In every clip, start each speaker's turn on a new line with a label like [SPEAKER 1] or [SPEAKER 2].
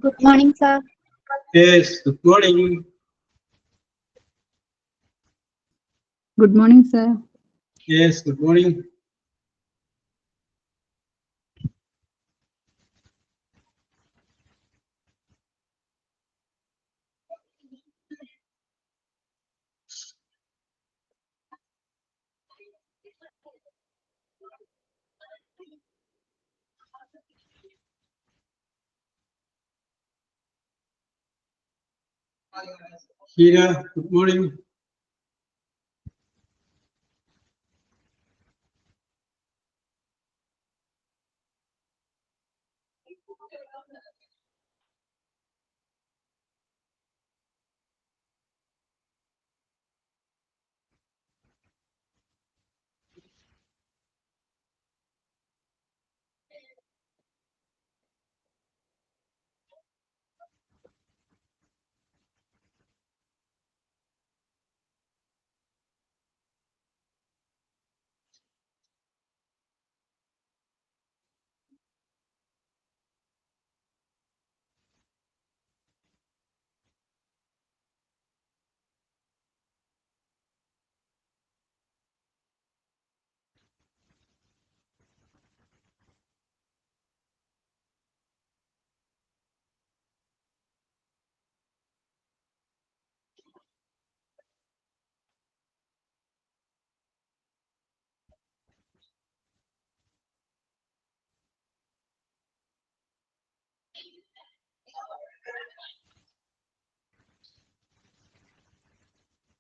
[SPEAKER 1] Good morning, sir.
[SPEAKER 2] Yes, good morning.
[SPEAKER 3] Good morning, sir.
[SPEAKER 2] Yes, good morning. Sheila, good morning.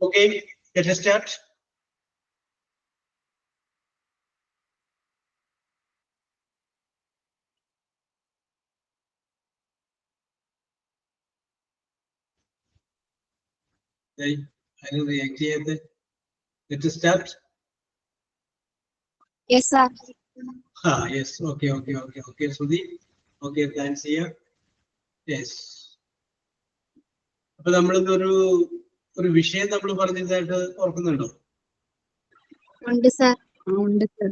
[SPEAKER 2] Okay, let us start. Okay, I will react here. Let us start.
[SPEAKER 1] Yes, sir.
[SPEAKER 2] Yes, okay. Sudhi, okay, thanks here. Yes. അപ്പൊ നമ്മളൊരു വിഷയം നമ്മൾ പറഞ്ഞതായിട്ട് ഓർക്കുന്നുണ്ടോ?
[SPEAKER 1] ഉണ്ട്, sir.
[SPEAKER 3] ഉണ്ട്, sir.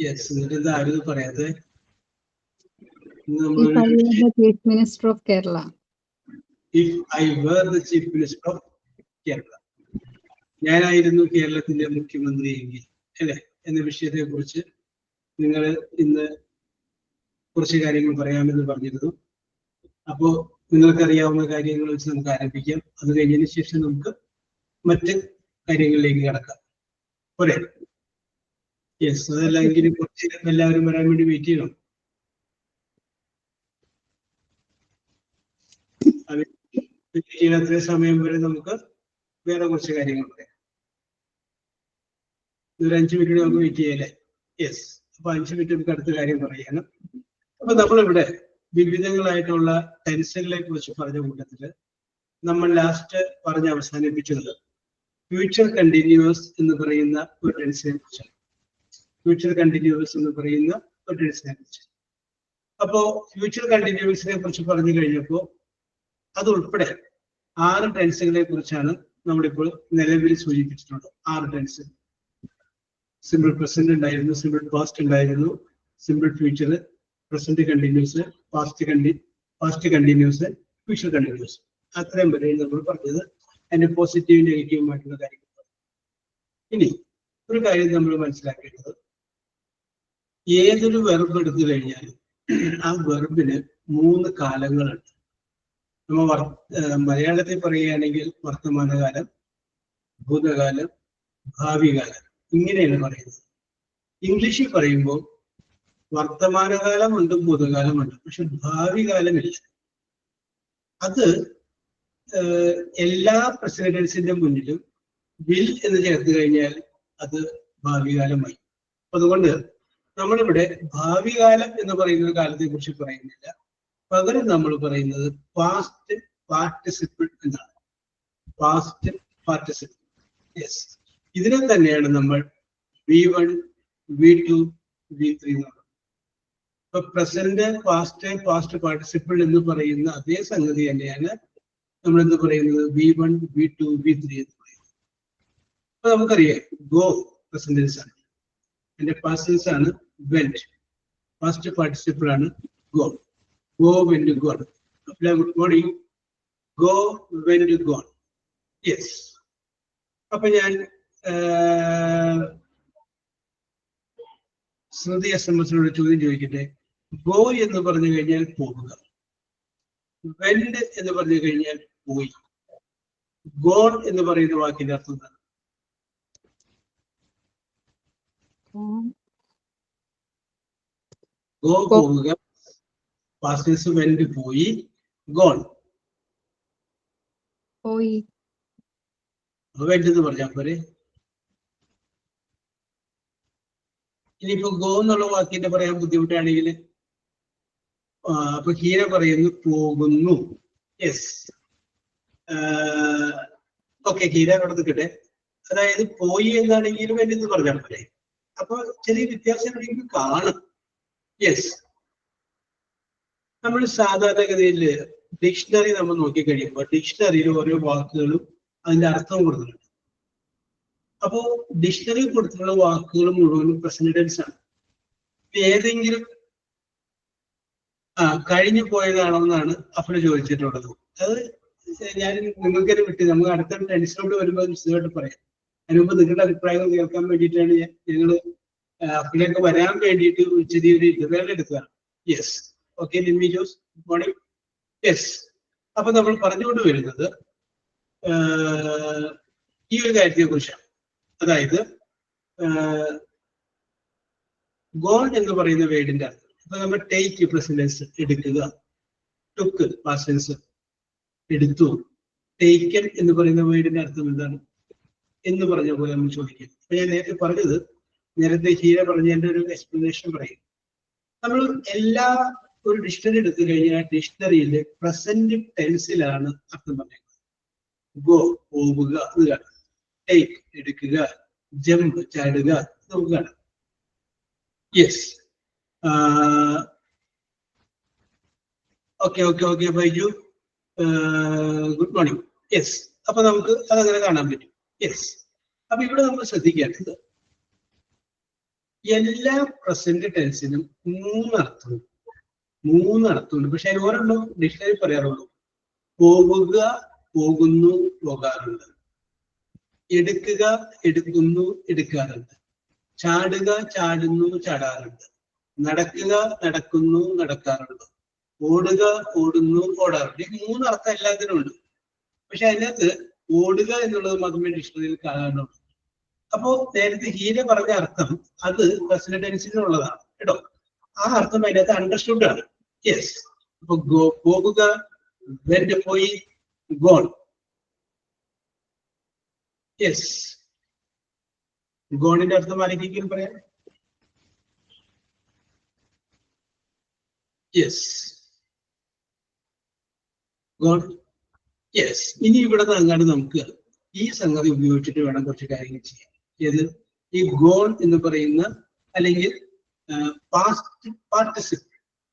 [SPEAKER 2] Yes, എന്നിട്ട് ആരും പറയാതെ
[SPEAKER 3] If I were the Chief Minister of Kerala.
[SPEAKER 2] If I were the Chief Minister of Kerala. ഞാനായിരുന്നു കേരളത്തിന്റെ മുഖ്യമന്ത്രി എങ്കിൽ അല്ലെ എന്ന വിഷയത്തെ കുറിച്ച് നിങ്ങൾ ഇന്ന് കുറച്ച് കാര്യങ്ങൾ പറയാമെന്ന് പറഞ്ഞിരുന്നു. അപ്പോ നിങ്ങൾക്കറിയാവുന്ന കാര്യങ്ങൾ വെച്ച് നമുക്ക് ആരംഭിക്കാം. അത് കഴിഞ്ഞതിന് ശേഷം നമുക്ക് മറ്റ് കാര്യങ്ങളിലേക്ക് കടക്കാം. പോരെ? യെസ്, അതല്ലെങ്കിൽ കുറച്ച് എല്ലാവരും വരാൻ വേണ്ടി വെയിറ്റ് ചെയ്യണം. അത്രയും സമയം വരെ നമുക്ക് വേറെ കുറച്ച് കാര്യങ്ങൾ പറയാം. ഒരു 5 മിനിറ്റ് നമുക്ക് വെയിറ്റ് ചെയ്യല്ലേ? യെസ്, അപ്പൊ 5 മിനിറ്റ് നമുക്ക് അടുത്ത കാര്യം പറയാനും. അപ്പൊ നമ്മളിവിടെ വിവിധങ്ങളായിട്ടുള്ള ടെൻസുകളെ കുറിച്ച് പറഞ്ഞ കൂട്ടത്തില് നമ്മൾ ലാസ്റ്റ് പറഞ്ഞ് അവസാനിപ്പിച്ചത് ഫ്യൂച്ചർ കണ്ടിന്യൂസ് എന്ന് പറയുന്ന ഒരു ടെൻസിനെ കുറിച്ചാണ്. ഫ്യൂച്ചർ കണ്ടിന്യൂസ് എന്ന് പറയുന്ന ഒരു ടെൻസിനെ കുറിച്ച്. അപ്പോ ഫ്യൂച്ചർ കണ്ടിന്യൂസിനെ കുറിച്ച് പറഞ്ഞു കഴിഞ്ഞപ്പോൾ അതുൾപ്പെടെ 6 ടെൻസുകളെ കുറിച്ചാണ് നമ്മളിപ്പോൾ നിലവിൽ സൂചിപ്പിച്ചിട്ടുള്ളത്. 6 ടെൻസ്. സിമ്പിൾ പ്രസന്റ് ഉണ്ടായിരുന്നു, സിമ്പിൾ പാസ്റ്റ് ഉണ്ടായിരുന്നു, simple future, present continuous, past continuous, future continuous. അത്രയും വരെ നമ്മൾ പറഞ്ഞത് അതിന്റെ പോസിറ്റീവ് നെഗറ്റീവുമായിട്ടുള്ള കാര്യങ്ങൾ. ഇനി ഒരു കാര്യം നമ്മൾ മനസ്സിലാക്കേണ്ടത്, ഏതൊരു വെർബ് എടുത്തു കഴിഞ്ഞാലും ആ വെർബിന് 3 കാലങ്ങളുണ്ട്. നമ്മൾ മലയാളത്തിൽ പറയുകയാണെങ്കിൽ വർത്തമാനകാലം, ഭൂതകാലം, ഭാവി കാലം, ഇങ്ങനെയാണ് പറയുന്നത്. ഇംഗ്ലീഷിൽ പറയുമ്പോൾ വർത്തമാനകാലമുണ്ട്, ഭൂതകാലമുണ്ട്, പക്ഷെ ഭാവി കാലമില്ല. അത് എല്ലാ പ്രസിഡൻസിന്റെ മുന്നിലും വിൽ എന്ന് ചേർത്ത് കഴിഞ്ഞാൽ അത് ഭാവി കാലമായി. അതുകൊണ്ട് നമ്മളിവിടെ ഭാവി കാലം എന്ന് പറയുന്ന കാലത്തെ കുറിച്ച് പറയുന്നില്ല, പകരം നമ്മൾ പറയുന്നത് പാസ്റ്റ് പാർട്ടിസിപ്പിൾ എന്നാണ്. Past participle. യെസ്, ഇതിനെ തന്നെയാണ് നമ്മൾ V1, V2, V3 എന്ന് പറയുന്നത്. ഇപ്പൊ പ്രസന്റ് പാസ്റ്റ് പാർട്ടിസിപ്പിൾ എന്ന് പറയുന്ന അതേ സംഗതി തന്നെയാണ് നമ്മൾ എന്ത് പറയുന്നത് V1, V2, V3 എന്ന് പറയുന്നത്. അപ്പൊ നമുക്കറിയാം ഗോ പ്രസന്റ് ടെൻസ് ആണ്, എന്റെ പാസ്റ്റ് ടെൻസ് ആണ് വെന്റ്, പാസ്റ്റ് പാർട്ടിസിപ്പിൾ ആണ് go. Go went gone. Good morning. Go, went, gone. Yes. അപ്പൊ ഞാൻ സ്മൃതി SMS ചോദ്യം ചോദിക്കട്ടെ. ഗോ എന്ന് പറഞ്ഞു കഴിഞ്ഞാൽ പോകുക, വെന്റ് എന്ന് പറഞ്ഞു കഴിഞ്ഞാൽ പോയി, ഗോൺ എന്ന് പറയുന്ന വാക്കിന്റെ അർത്ഥം എന്താണ്? ഗോ പോവുക, പാസ്റ്റ് വെന്റ് പോയി, ഗോൺ
[SPEAKER 3] പോയി.
[SPEAKER 2] വെന്റ് എന്ന് പറഞ്ഞാൽ പോരെ. ഇനിയിപ്പോ ഗോ എന്നുള്ള വാക്കിന്റെ പറയാൻ ബുദ്ധിമുട്ടാണെങ്കിൽ അപ്പൊ ഹീര പറയുന്നു പോകുന്നു. യെസ്. ഓക്കെ, ഹീര അവിടെ നിൽക്കട്ടെ. അതായത് പോയി എന്നാണെങ്കിലും എന്ന് പറഞ്ഞാൽ പോലെ. അപ്പൊ ചെറിയ വ്യത്യാസം എനിക്ക് കാണും. യെസ്. നമ്മൾ സാധാരണഗതിയിൽ ഡിക്ഷണറി നമ്മൾ നോക്കിക്കഴിയുമ്പോൾ ഡിക്ഷണറിയിൽ ഓരോ വാക്കുകളും അതിന്റെ അർത്ഥം കൊടുക്കുന്നുണ്ട്. അപ്പോ ഡിക്ഷണറി കൊടുത്തിട്ടുള്ള വാക്കുകൾ മുഴുവനും പ്രസന്റ് ടെൻസ് ആണ്. ഏതെങ്കിലും കഴിഞ്ഞു പോയതാണോ എന്നാണ് അഫ്ല ചോദിച്ചിട്ടുള്ളത്. അത് ഞാൻ നിങ്ങൾക്കൊരു വിട്ട് നമുക്ക് അടുത്ത ടെൻസിനോട് വരുമ്പോൾ വിശദമായിട്ട് പറയാം. അതിന് മുമ്പ് നിങ്ങളുടെ അഭിപ്രായങ്ങൾ കേൾക്കാൻ വേണ്ടിയിട്ടാണ് ഞങ്ങൾ അഫിലേക്ക് വരാൻ വേണ്ടിയിട്ട് ചെറിയൊരു ഇന്റർവ്യൂ എടുക്കുകയാണ്. Yes. Okay Linvi Jose, good morning. Yes. അപ്പൊ നമ്മൾ പറഞ്ഞുകൊണ്ട് വരുന്നത് ഈ ഒരു കാര്യത്തെ കുറിച്ചാണ്. അതായത് ഗോൺ എന്ന് പറയുന്ന വേർഡിന്റെ അർത്ഥം. അപ്പൊ നമ്മൾ ടേക്ക് പ്രസന്റ് ടെൻസ് എടുക്കുക, ടുക്ക് പാസ്റ്റ് ടെൻസ് എടുത്തു, ടേക്കൻ എന്ന് പറയുന്ന വേർഡിന്റെ അർത്ഥം എന്താണ് എന്ന് പറഞ്ഞ പോലെ നമ്മൾ ചോദിക്കും. അപ്പൊ ഞാൻ നേരത്തെ പറഞ്ഞത്, നേരത്തെ ഹീര പറഞ്ഞതിന്റെ ഒരു എക്സ്പ്ലനേഷൻ പറയും. നമ്മൾ എല്ലാ ഒരു ഡിക്ഷണറി എടുത്തു കഴിഞ്ഞാൽ ഡിക്ഷണറിയിൽ പ്രസന്റ് ടെൻസിലാണ് അർത്ഥം പറയുന്നത്. ഗോ പോവുക എന്ന് കാണാം, ടേക്ക് എടുക്കുക, ജമ്പ് ചാടുക നമുക്ക് കാണാം. Yes. Okay okay okay Baiju, good morning. Yes. അപ്പൊ നമുക്ക് അതങ്ങനെ കാണാൻ പറ്റും. യെസ്. അപ്പൊ ഇവിടെ നമ്മൾ ശ്രദ്ധിക്കേണ്ടത് എല്ലാ പ്രസന്റ് ടെൻസിനും മൂന്ന് അർത്ഥമുണ്ട്. പക്ഷെ അതിന് ഒരെണ്ണം ഡിക്ഷണറി പറയാറുള്ളൂ. പോവുക, പോകുന്നു, പോകാറുണ്ട്. എടുക്കുക, എടുക്കുന്നു, എടുക്കാറുണ്ട്. ചാടുക, ചാടുന്നു, ചാടാറുണ്ട്. നടക്കുക, നടക്കുന്നു, നടക്കാറുണ്ട്. ഓടുക, ഓടുന്നു, ഓടാറുണ്ട്. ഈ മൂന്ന് അർത്ഥം എല്ലാത്തിനും ഉണ്ട്. പക്ഷെ അതിനകത്ത് ഓടുക എന്നുള്ളത് മാത്രമേ ഡിക്ഷണറിയിൽ കാണാനുള്ളൂ. അപ്പോ നേരത്തെ ഹീര പറഞ്ഞ അർത്ഥം അത് പ്രസന്റ് ടെൻസിനുള്ളതാണ് കേട്ടോ. ആ അർത്ഥം അതിനകത്ത് അണ്ടർസ്റ്റുഡ് ആണ്. യെസ്. അപ്പൊ പോകുക, വെന്റ് പോയി, ഗോൺ. യെസ്. ഗോണിന്റെ അർത്ഥം ആരെങ്കിലും പറയാം? Yes, gone. യെസ്. ഇനി ഇവിടെ അങ്ങാണ്ട് നമുക്ക് ഈ സംഗതി ഉപയോഗിച്ചിട്ട് വേണം കുറച്ച് കാര്യങ്ങൾ ചെയ്യാൻ. ഏത്? ഈ ഗോൺ എന്ന് പറയുന്ന അല്ലെങ്കിൽ പാസ്റ്റ് പാർട്ടിസിപ്പിൾ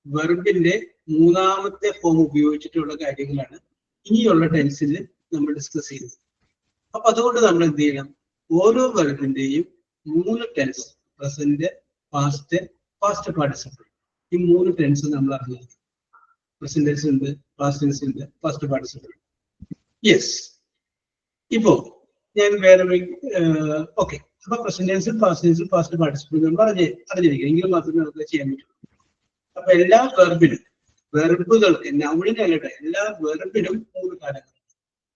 [SPEAKER 2] വെർബിന്റെ മൂന്നാമത്തെ ഫോം ഉപയോഗിച്ചിട്ടുള്ള കാര്യങ്ങളാണ് ഇനിയുള്ള ടെൻസിൽ നമ്മൾ ഡിസ്കസ് ചെയ്യുന്നത്. അപ്പൊ അതുകൊണ്ട് നമ്മൾ എന്ത് ചെയ്യണം? ഓരോ വെർബിന്റെയും മൂന്ന് tense, present, past, past participle, ഈ മൂന്ന് ടെൻസ് നമ്മൾ അറിഞ്ഞിരിക്കും. പ്രസന്റ് ടെൻസ് ഉണ്ട്, പാസ്റ്റ് ടെൻസ് ഉണ്ട്, പാസ്റ്റ് പാർട്ടിസിപ്പിൾ. യെസ്. ഇപ്പോ ഞാൻ വേറെ ഓക്കെ. അപ്പൊ പ്രസന്റ് ടെൻസും പാസ്റ്റ് ടെൻസും പാസ്റ്റ് പാർട്ടിസിപ്പിൾ നമ്മൾ അറിഞ്ഞിരിക്കും. എങ്കിൽ മാത്രമേ നമുക്ക് ചെയ്യാൻ പറ്റൂ. അപ്പൊ എല്ലാ വെർബിനും, വെർബുകൾക്ക്, നൗണിന് അല്ലട്ടെ, എല്ലാ വെർബിനും മൂന്ന് കാലങ്ങൾ: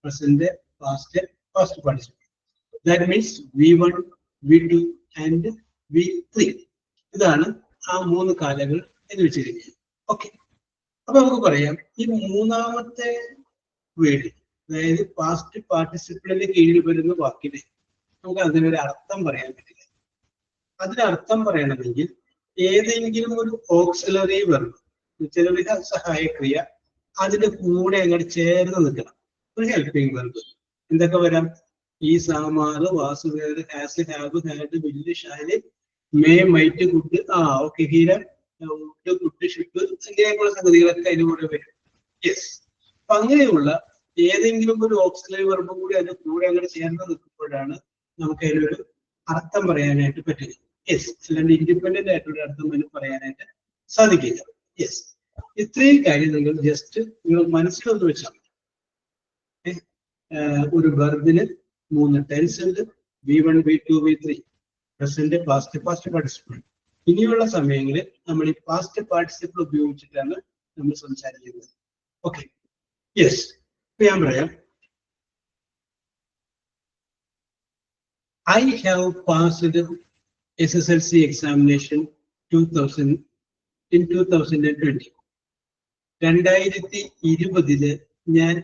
[SPEAKER 2] present, past, past participle. That means V1, V2 and V3. ഇതാണ് ആ മൂന്ന് കാലങ്ങൾ എന്ന് വെച്ചിരിക്കുന്നത്. ഓക്കെ. അപ്പൊ നമുക്ക് പറയാം, ഈ മൂന്നാമത്തെ വേർഡ്, അതായത് പാസ്റ്റ് പാർട്ടിസിപ്പിളിന്റെ കീഴിൽ വരുന്ന വാക്കിന് നമുക്ക് അതിനൊരു അർത്ഥം പറയാൻ പറ്റില്ല. അതിനർത്ഥം പറയണമെങ്കിൽ ഏതെങ്കിലും ഒരു ഓക്സിലറി വെർബ്, ചെറുവിധ സഹായക്രിയ, അതിന്റെ കൂടെ അങ്ങോട്ട് ചേർന്ന് നിൽക്കണം. ഒരു ഹെൽപ്പിംഗ് വെർബ്. എന്തൊക്കെ വരാം? ഈ, സാമാറ്, വാസുദേവ്, has, have, had, will, shall, may, might, ഗുഡ്. ഓക്കെ, ഹീര, ഗുഡ്, ഷിപ്പ്, ഇങ്ങനെയൊക്കെയുള്ള സംഗതികളൊക്കെ അതിന് കൂടെ വരും. യെസ്. അപ്പൊ അങ്ങനെയുള്ള ഏതെങ്കിലും ഒരു ഓക്സിലറി വെർബും കൂടി അതിന്റെ കൂടെ അങ്ങനെ ചേർന്ന് നിൽക്കുമ്പോഴാണ് നമുക്ക് അതിനൊരു അർത്ഥം പറയാനായിട്ട് പറ്റുക. യെസ്. അല്ലാണ്ട് ഇൻഡിപെൻഡന്റ് ആയിട്ടൊരു അർത്ഥം അതിന് പറയാനായിട്ട് സാധിക്കില്ല. യെസ്. ഇത്രയും കാര്യം നിങ്ങൾ ജസ്റ്റ് നിങ്ങൾ മനസ്സിലൊന്ന് വെച്ചാൽ ഒരു വെർബിന് 3 ടെൻസ് ഉണ്ട്. V1, V2, V3. Present, past, past participle. ഇനിയുള്ള സമയങ്ങളിൽ നമ്മൾ ഈ പാസ്റ്റ് പാർട്ടിസിപ്പിൾ ഉപയോഗിച്ചിട്ടാണ് നമ്മൾ സംസാരിക്കുന്നത്. Okay, yes. ഞാൻ പറയാം, I have passed SSLC examination 2020. 2020 ഞാൻ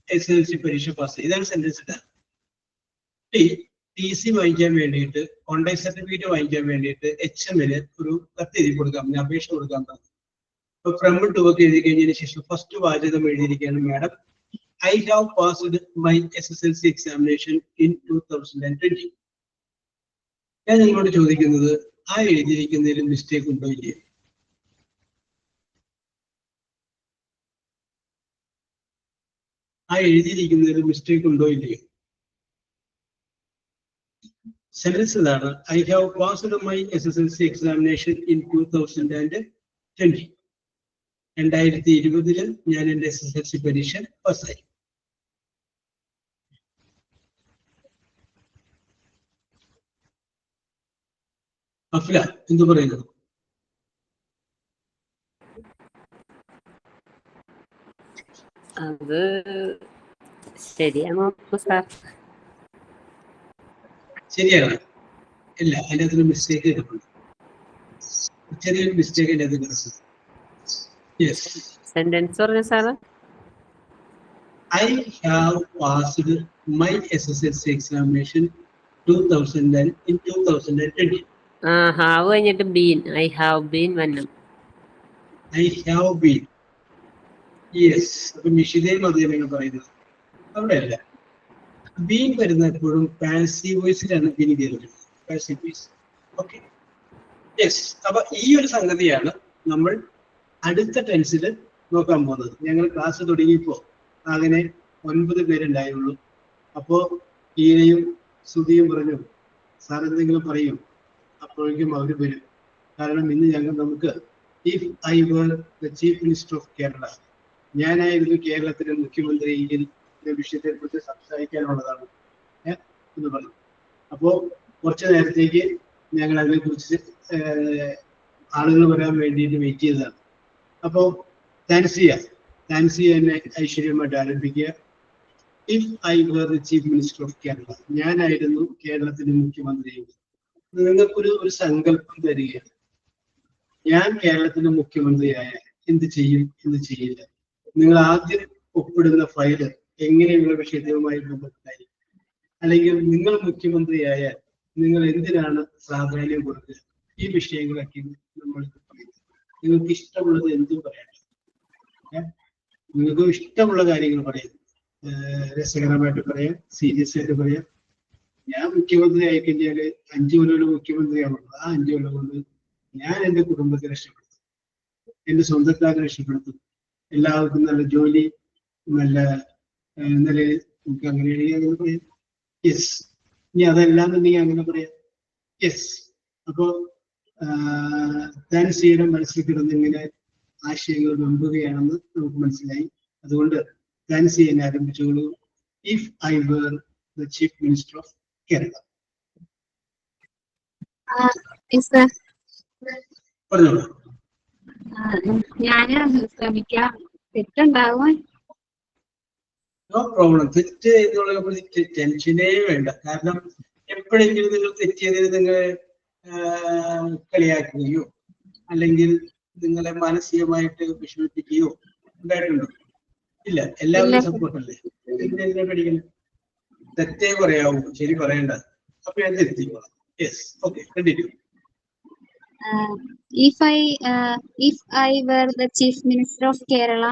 [SPEAKER 2] SSLC പരീക്ഷ പാസ്. ഇതാണ് സെന്റൻസ്. TC വാങ്ങിക്കാൻ വേണ്ടിയിട്ട്, കോണ്ടാക്ട് സർട്ടിഫിക്കറ്റ് വാങ്ങിക്കാൻ വേണ്ടിയിട്ട് HMന് ഒരു കത്ത് എഴുതി കൊടുക്കാം, അപേക്ഷ കൊടുക്കാൻ പറഞ്ഞു. അപ്പൊ ഫ്രം ടു ഒക്കെ എഴുതി കഴിഞ്ഞതിന് ശേഷം ഫസ്റ്റ് വാചകം എഴുതിയിരിക്കുകയാണ്, madam I have passed my SSLC examination in 2020. ഞാൻ നിങ്ങളോട് ചോദിക്കുന്നത്, ആ എഴുതിയിരിക്കുന്നതിൽ മിസ്റ്റേക്ക് ഉണ്ടോ ഇല്ലയോ? ആ എഴുതിയിരിക്കുന്നതിൽ മിസ്റ്റേക്ക് ഉണ്ടോ ഇല്ലയോ? സെന്റൻസ് ഇതാണ്, I have passed my SSLC examination in 2020. 2020 ഞാൻ എന്റെ SSLC പരീക്ഷ പാസ്സായി. അഫ്ല എന്തു പറയുന്നു?
[SPEAKER 4] അത് ശരിയാണോ സാർ?
[SPEAKER 2] ശരിയാണ്. ഇല്ല, അതിൻ്റെ അകത്തൊരു മിസ്റ്റേക്ക് കിട്ടുന്നുണ്ട്. ചെറിയൊരു മിസ്റ്റേക്ക് അതിൻ്റെ അകത്ത് കിടക്കുന്നത്. യെസ്,
[SPEAKER 4] സെന്റൻസ് പറഞ്ഞു sir.
[SPEAKER 2] I have passed my SSLC examination 2020.
[SPEAKER 4] Have കഴിഞ്ഞിട്ട് ബീൻ. ഐ ഹാവ് ബീൻ വന്നം.
[SPEAKER 2] I have been. യെസ്. അപ്പൊ നിഷിതയും അത് തന്നെയാണ് പറയുന്നത്. അവിടെ അല്ല, ബീൻ വരുന്ന എപ്പോഴും പാസീവ് വോയിസിലാണ് ബീൻ കയറുന്നത്. Passive voice. Okay, yes. അപ്പൊ ഈ ഒരു സംഗതിയാണ് നമ്മൾ അടുത്ത ടെൻസിൽ നോക്കാൻ പോകുന്നത്. ഞങ്ങൾ ക്ലാസ് തുടങ്ങിയപ്പോ അങ്ങനെ 9 പേരുണ്ടായുള്ളൂ. അപ്പോ ഈരയും സുധിയും പറഞ്ഞു, സാർ എന്തെങ്കിലും പറയും. അപ്പോഴേക്കും അവർ വരും. കാരണം ഇന്ന് നമുക്ക് if I were the chief minister of Kerala, ഞാനായിരുന്നു കേരളത്തിലെ മുഖ്യമന്ത്രി എങ്കിൽ വിഷയത്തെ കുറിച്ച് സംസാരിക്കാനുള്ളതാണ് എന്ന് പറഞ്ഞു. അപ്പോ കുറച്ചു നേരത്തേക്ക് ഞങ്ങൾ അതിനെ കുറിച്ച് ആളുകൾ വരാൻ വേണ്ടിയിട്ട് വെയിറ്റ് ചെയ്തതാണ്. അപ്പോ താൻസിയ എന്നെ ഐശ്വര്യമായിട്ട് ആരംഭിക്കുക. If I were the chief minister of Kerala, ഞാനായിരുന്നു കേരളത്തിന്റെ മുഖ്യമന്ത്രി. നിങ്ങൾക്കൊരു സങ്കല്പം തരികയാണ്, ഞാൻ കേരളത്തിന്റെ മുഖ്യമന്ത്രിയായ എന്ത് ചെയ്യും, എന്ത് ചെയ്യില്ല. നിങ്ങൾ ആദ്യം ഒപ്പിടുന്ന ഫയല് എങ്ങനെയുള്ള വിഷയവുമായി ബന്ധപ്പെട്ടായിരിക്കും. അല്ലെങ്കിൽ നിങ്ങൾ മുഖ്യമന്ത്രിയായാൽ നിങ്ങൾ എന്തിനാണ് പ്രാധാന്യം കൊടുക്കുക, ഈ വിഷയങ്ങളൊക്കെ നമ്മൾ പറയുന്നത്. നിങ്ങൾക്ക് ഇഷ്ടമുള്ളത് എന്തും പറയാം. നിങ്ങൾക്ക് ഇഷ്ടമുള്ള കാര്യങ്ങൾ പറയാം, രസകരമായിട്ട് പറയാം, സീരിയസ് ആയിട്ട് പറയാം. ഞാൻ മുഖ്യമന്ത്രി ആയിക്കഴിഞ്ഞാല് 5 കൊല്ലം മുഖ്യമന്ത്രിയാണുള്ളത്. ആ 5 കൊല്ലം കൊണ്ട് ഞാൻ എന്റെ കുടുംബത്തെ രക്ഷപ്പെടുത്തും, എന്റെ സ്വന്തക്കാരെ രക്ഷപ്പെടുത്തും, എല്ലാവർക്കും നല്ല ജോലി, നല്ല നിലയിൽ നമുക്ക് അങ്ങനെയാണെങ്കിൽ അങ്ങനെ പറയാം. യെസ്. ഇനി അതെല്ലാം എന്നുണ്ടെങ്കിൽ അങ്ങനെ പറയാം. യെസ്. അപ്പോ താൻസിയുടെ മനസ്സിൽ കിടന്ന് ഇങ്ങനെ ആശയങ്ങൾ വെമ്പുകയാണെന്ന് നമുക്ക് മനസ്സിലായി. അതുകൊണ്ട് താൻസി എന്നെ ആരംഭിച്ചോളൂ. If I were the chief minister of Kerala. പറഞ്ഞോളൂ.
[SPEAKER 1] ഞാന് ശ്രമിക്കാം. തെറ്റുണ്ടാവും.
[SPEAKER 2] No problem. തെറ്റ് എന്നുള്ള ടെൻഷനേ വേണ്ട. കാരണം എപ്പോഴെങ്കിലും നിങ്ങൾ തെറ്റിയതിന് നിങ്ങൾ കളിയാക്കുകയോ അല്ലെങ്കിൽ നിങ്ങളെ മാനസികമായിട്ട് വിഷമിപ്പിക്കുകയോ ഉണ്ടായിട്ടുണ്ടോ? ഇല്ല. എല്ലാവരും സപ്പോർട്ടല്ലേ. എന്തിനാ പഠിക്കുന്നത്? തെറ്റേ പറയാവൂ, ശരി പറയണ്ട. അപ്പൊ ഞാൻ തിരുത്തിക്കോളാം. Yes. Okay, continue.
[SPEAKER 1] If I were the chief minister of Kerala,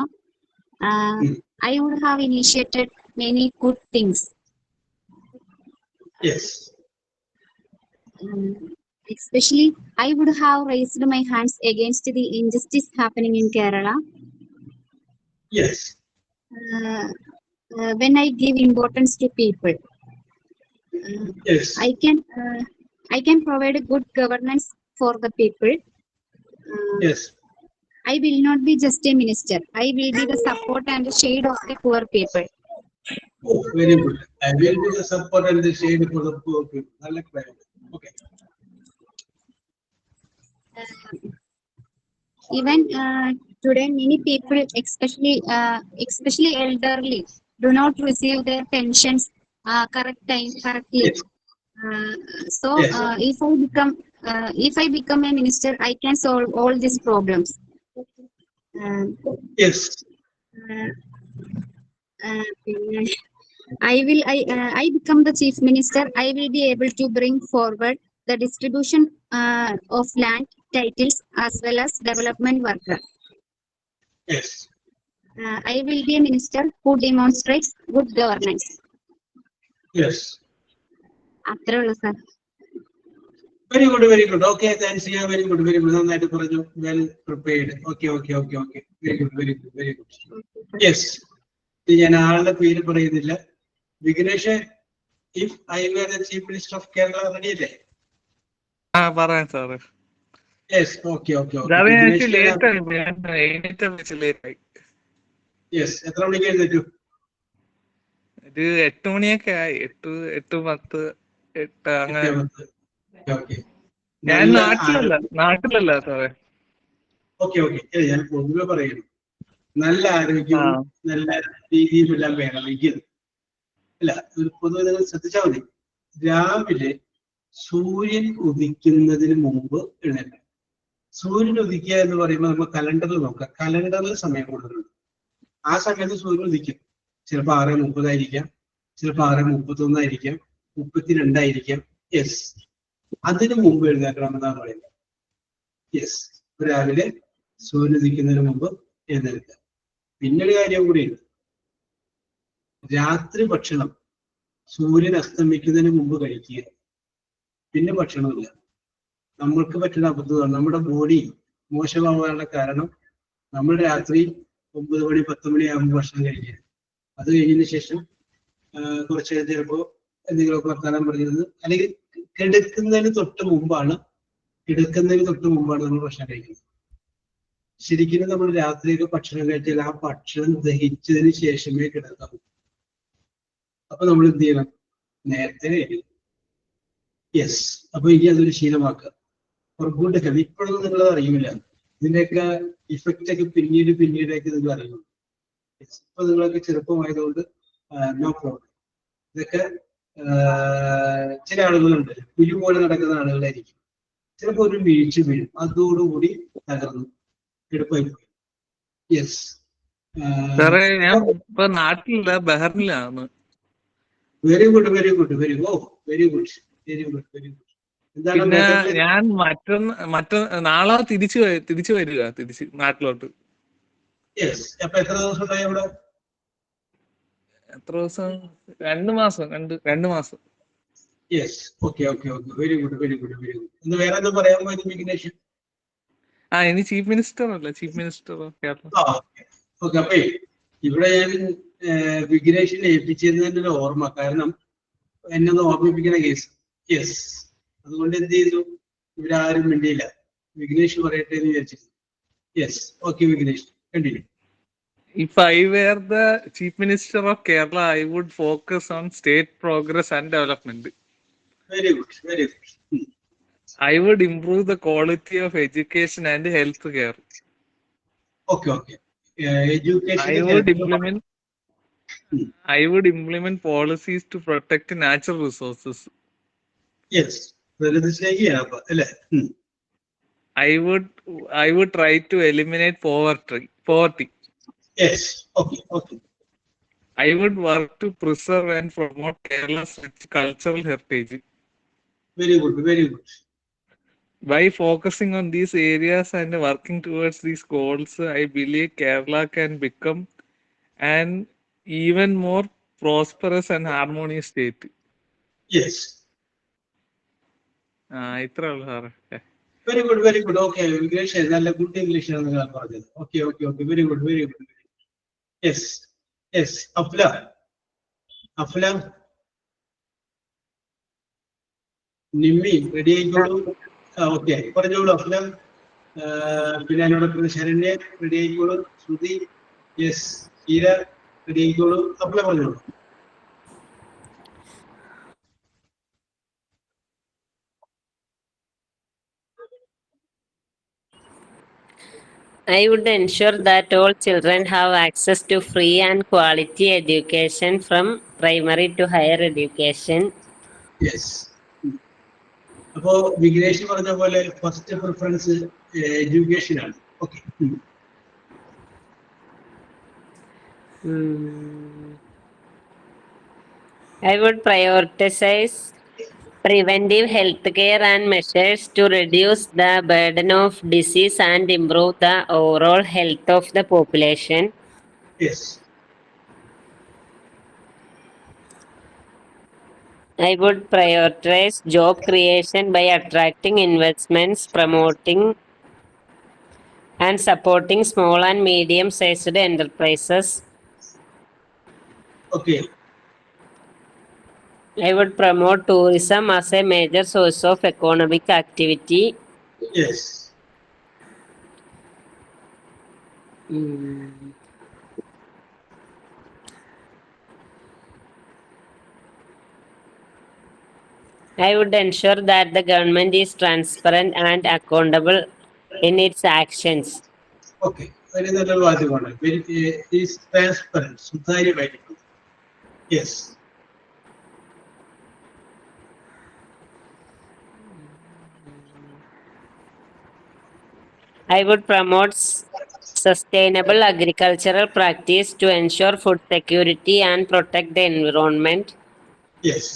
[SPEAKER 1] I would have initiated many good things.
[SPEAKER 2] Yes.
[SPEAKER 1] Especially, I would have raised my hands against the injustice happening in Kerala.
[SPEAKER 2] Yes.
[SPEAKER 1] When I give importance to people,
[SPEAKER 2] Yes.
[SPEAKER 1] I can provide a good governance for the people.
[SPEAKER 2] Yes.
[SPEAKER 1] I will not be just a minister. I will be the support and the shade of the poor people.
[SPEAKER 2] Oh, very good. I will be the support and the shade for the poor people. I like that. Okay.
[SPEAKER 1] Even today, many people, especially elderly, do not receive their pensions correctly.
[SPEAKER 2] Yes.
[SPEAKER 1] So,
[SPEAKER 2] Yes.
[SPEAKER 1] if I become a minister, I can solve all these problems.
[SPEAKER 2] Yes.
[SPEAKER 1] I become the chief minister. I will be able to bring forward the distribution of land titles as well as development worker.
[SPEAKER 2] Yes.
[SPEAKER 1] I will be a minister who demonstrates good governance.
[SPEAKER 2] Yes.
[SPEAKER 1] അത്രേ ഉള്ളൂ sir.
[SPEAKER 2] Very good, very good. Okay, thanks. Yeah, very good, very good. നന്നായിട്ട് പറഞ്ഞു. Well prepared. Okay. Very good, very good, very good. Yes. ഞാൻ ആളുടെ പേര് പറയുന്നില്ല. Vignesh, if I were the chief minister of Kerala, ready അല്ലേ?
[SPEAKER 5] പറയാം sir.
[SPEAKER 2] Yes, okay. Yes, എത്ര മണിക്ക് എഴുന്നേറ്റു?
[SPEAKER 5] ഒരു 8 മണിയൊക്കെ ആയി. 8:10 അങ്ങനെ. ഞാൻ നാട്ടിലല്ല സാറേ.
[SPEAKER 2] ഓക്കെ. ഞാൻ പൊതുവെ പറയുന്നു, നല്ല ആരോഗ്യവും നല്ല രീതിയിലെല്ലാം വേണമെങ്കിൽ അല്ല, പൊതുവെ നിങ്ങൾ ശ്രദ്ധിച്ചാൽ മതി. രാവിലെ സൂര്യൻ ഉദിക്കുന്നതിന് മുമ്പ് എഴുന്നേൽക്കണം. സൂര്യൻ ഉദിക്കുക എന്ന് പറയുമ്പോൾ നമ്മൾ കലണ്ടറിൽ നോക്കാം. കലണ്ടറിൽ സമയം കൊടുക്കുന്നുണ്ട്. ആ സമയത്ത് സൂര്യൻ ഉദിക്കും. ചിലപ്പോൾ 6:30 ആയിരിക്കാം, ചിലപ്പോൾ 6:31 ആയിരിക്കാം, 32 ആയിരിക്കാം. യെസ്, അതിന് മുമ്പ് എഴുന്നേൽക്കണം എന്നാണ് പറയുന്നത്. യെസ്, രാവിലെ സൂര്യൻ ഉദിക്കുന്നതിന് മുമ്പ് എഴുന്നേൽക്കുക. പിന്നൊരു കാര്യം കൂടിയുണ്ട്. രാത്രി ഭക്ഷണം സൂര്യൻ അസ്തമിക്കുന്നതിന് മുമ്പ് കഴിക്കുക. പിന്നെ ഭക്ഷണമില്ല. നമ്മൾക്ക് പറ്റുന്ന അബദ്ധമാണ്. നമ്മുടെ ബോഡി മോശമാവാനുള്ള കാരണം നമ്മൾ രാത്രി 9 മണി 10 മണിയാകുമ്പോൾ ഭക്ഷണം കഴിക്കുക. അത് കഴിഞ്ഞതിന് ശേഷം കുറച്ച് ചിലപ്പോൾ എന്തെങ്കിലുമൊക്കെ വർത്താനം പറയുന്നത്, അല്ലെങ്കിൽ കിടക്കുന്നതിന് തൊട്ട് മുമ്പാണ് നമ്മൾ ഭക്ഷണം കഴിക്കുന്നത്. ശരിക്കും നമ്മൾ രാത്രിയൊക്കെ ഭക്ഷണം കഴിച്ചാൽ ആ ഭക്ഷണം ദഹിച്ചതിന് ശേഷമേ കിടക്കാവൂ. അപ്പൊ നമ്മൾ എന്ത് ചെയ്യണം? നേരത്തെ കഴിക്കണം. യെസ്, അപ്പൊ ഇനി അതൊരു ശീലമാക്കുക. Four good health. ഇപ്പോഴൊന്നും നിങ്ങളത് അറിയില്ല. ഇതിന്റെയൊക്കെ ഇഫക്റ്റ് ഒക്കെ പിന്നീടൊക്കെ നിങ്ങൾ അറിയുള്ളൂ. ഇപ്പൊ നിങ്ങളൊക്കെ ചെറുപ്പമായതുകൊണ്ട് നോ പ്രോബ്ലം. ഇതൊക്കെ ചില ആളുകളുണ്ട്, പുലി പോലെ നടക്കുന്ന ആളുകളായിരിക്കും. ചിലപ്പോൾ ഒരു വീഴ്ച വീഴും, അതോടുകൂടി തകർന്നു എടുപ്പായി പോയി. യെസ്
[SPEAKER 5] സാറേ, ഞാൻ ഇപ്പൊ നാട്ടിലില്ല, ബഹറിനിലാണ്.
[SPEAKER 2] Very good.
[SPEAKER 5] പിന്നെ ഞാൻ നാളെ തിരിച്ചു വരിക നാട്ടിലോട്ട്.
[SPEAKER 2] യെസ്, അപ്പൊ എത്ര ദിവസം ഉണ്ടായി അവിടെ?
[SPEAKER 5] എത്ര ദിവസം? 2 മാസം. 2 മാസം.
[SPEAKER 2] Yes, okay. Very good. ഇന്ന് വേറെ എന്താ പറയാൻ പോയത് വിഘ്നേഷ്?
[SPEAKER 5] ഇനി chief minister of Kerala.
[SPEAKER 2] Okay. അപ്പൊ ഇവിടെ ഞാൻ വിഘ്നേഷിനെ ഏൽപ്പിച്ചിരുന്നതിന്റെ ഒരു ഓർമ്മ, കാരണം എന്നെ ഒന്ന് ഓർമ്മിപ്പിക്കുന്ന കേസ്. യെസ്, അതുകൊണ്ട് എന്ത് ചെയ്തു, ഇവരാരും മിണ്ടിയില്ല. വിഘ്നേഷ് പറയട്ടെ എന്ന് വിചാരിച്ചിരുന്നു. Yes, okay Vignesh, continue.
[SPEAKER 5] If I were the Chief Minister of Kerala, I would focus on state progress and development.
[SPEAKER 2] Very good.
[SPEAKER 5] I would improve the quality of education and health care.
[SPEAKER 2] Okay. Education.
[SPEAKER 5] I would implement policies to protect natural resources.
[SPEAKER 2] Yes.
[SPEAKER 5] I would try to eliminate poverty.
[SPEAKER 2] Yes. Okay.
[SPEAKER 5] I would work to preserve and promote Kerala's rich cultural heritage.
[SPEAKER 2] Very good.
[SPEAKER 5] By focusing on these areas and working towards these goals, I believe Kerala can become an even more prosperous and harmonious state.
[SPEAKER 2] Yes.
[SPEAKER 5] ഇത്ര ഉള്ളു സാറേ.
[SPEAKER 2] Very good. Okay, English നല്ല good English ആണ് നിങ്ങൾ പറഞ്ഞത്. Okay. Very good. Yes. Afla Nimmi ready ആയിക്കോളൂ. Okay, പറഞ്ഞോളൂ അഫ്ല. പിന്നെ അതിനോടൊപ്പം ശരണ്യ റെഡി ആയിക്കോളൂ, ശ്രുതി യെസ്, ഹീര റെഡി ആയിക്കോളൂ, അപ്ലൈ പറഞ്ഞോളൂ.
[SPEAKER 4] I would ensure that all children have access to free and quality education from primary to higher education.
[SPEAKER 2] Yes. അപ്പോ വിഘ്നേഷ് പറഞ്ഞ പോലെ ഫസ്റ്റ് പ്രിഫറൻസ് എഡ്യൂക്കേഷൻ ആണ്. Okay.
[SPEAKER 4] I would prioritize preventive health care and measures to reduce the burden of disease and improve the overall health of the population.
[SPEAKER 2] Yes.
[SPEAKER 4] I would prioritize job creation by attracting investments, promoting and supporting small and medium-sized enterprises.
[SPEAKER 2] Okay.
[SPEAKER 4] I would promote tourism as a major source of economic activity.
[SPEAKER 2] Yes.
[SPEAKER 4] I would ensure that the government is transparent and accountable in its actions.
[SPEAKER 2] Okay, വളരെ നല്ലൊരു വാദ്യമാണ്. Is transparent, സുതാര്യമായിട്ടുള്ളത്. Yes.
[SPEAKER 4] I would promote sustainable agricultural practice to ensure food security and protect the environment.
[SPEAKER 2] Yes.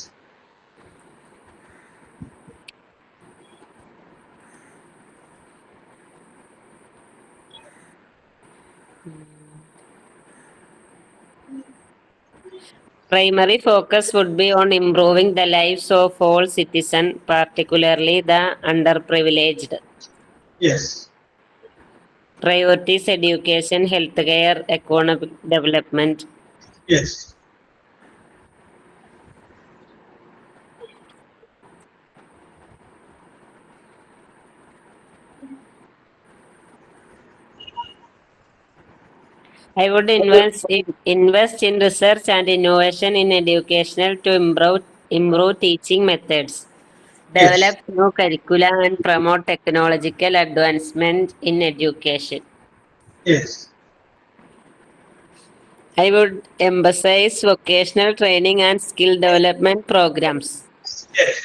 [SPEAKER 4] Primary focus would be on improving the lives of all citizens, particularly the underprivileged.
[SPEAKER 2] Yes.
[SPEAKER 4] Priorities education, healthcare, economic development.
[SPEAKER 2] Yes.
[SPEAKER 4] I would invest in research and innovation in educational to improve teaching methods, develop new curricula and promote technological advancement in education.
[SPEAKER 2] Yes.
[SPEAKER 4] I would emphasize vocational training and skill development programs.
[SPEAKER 2] Yes.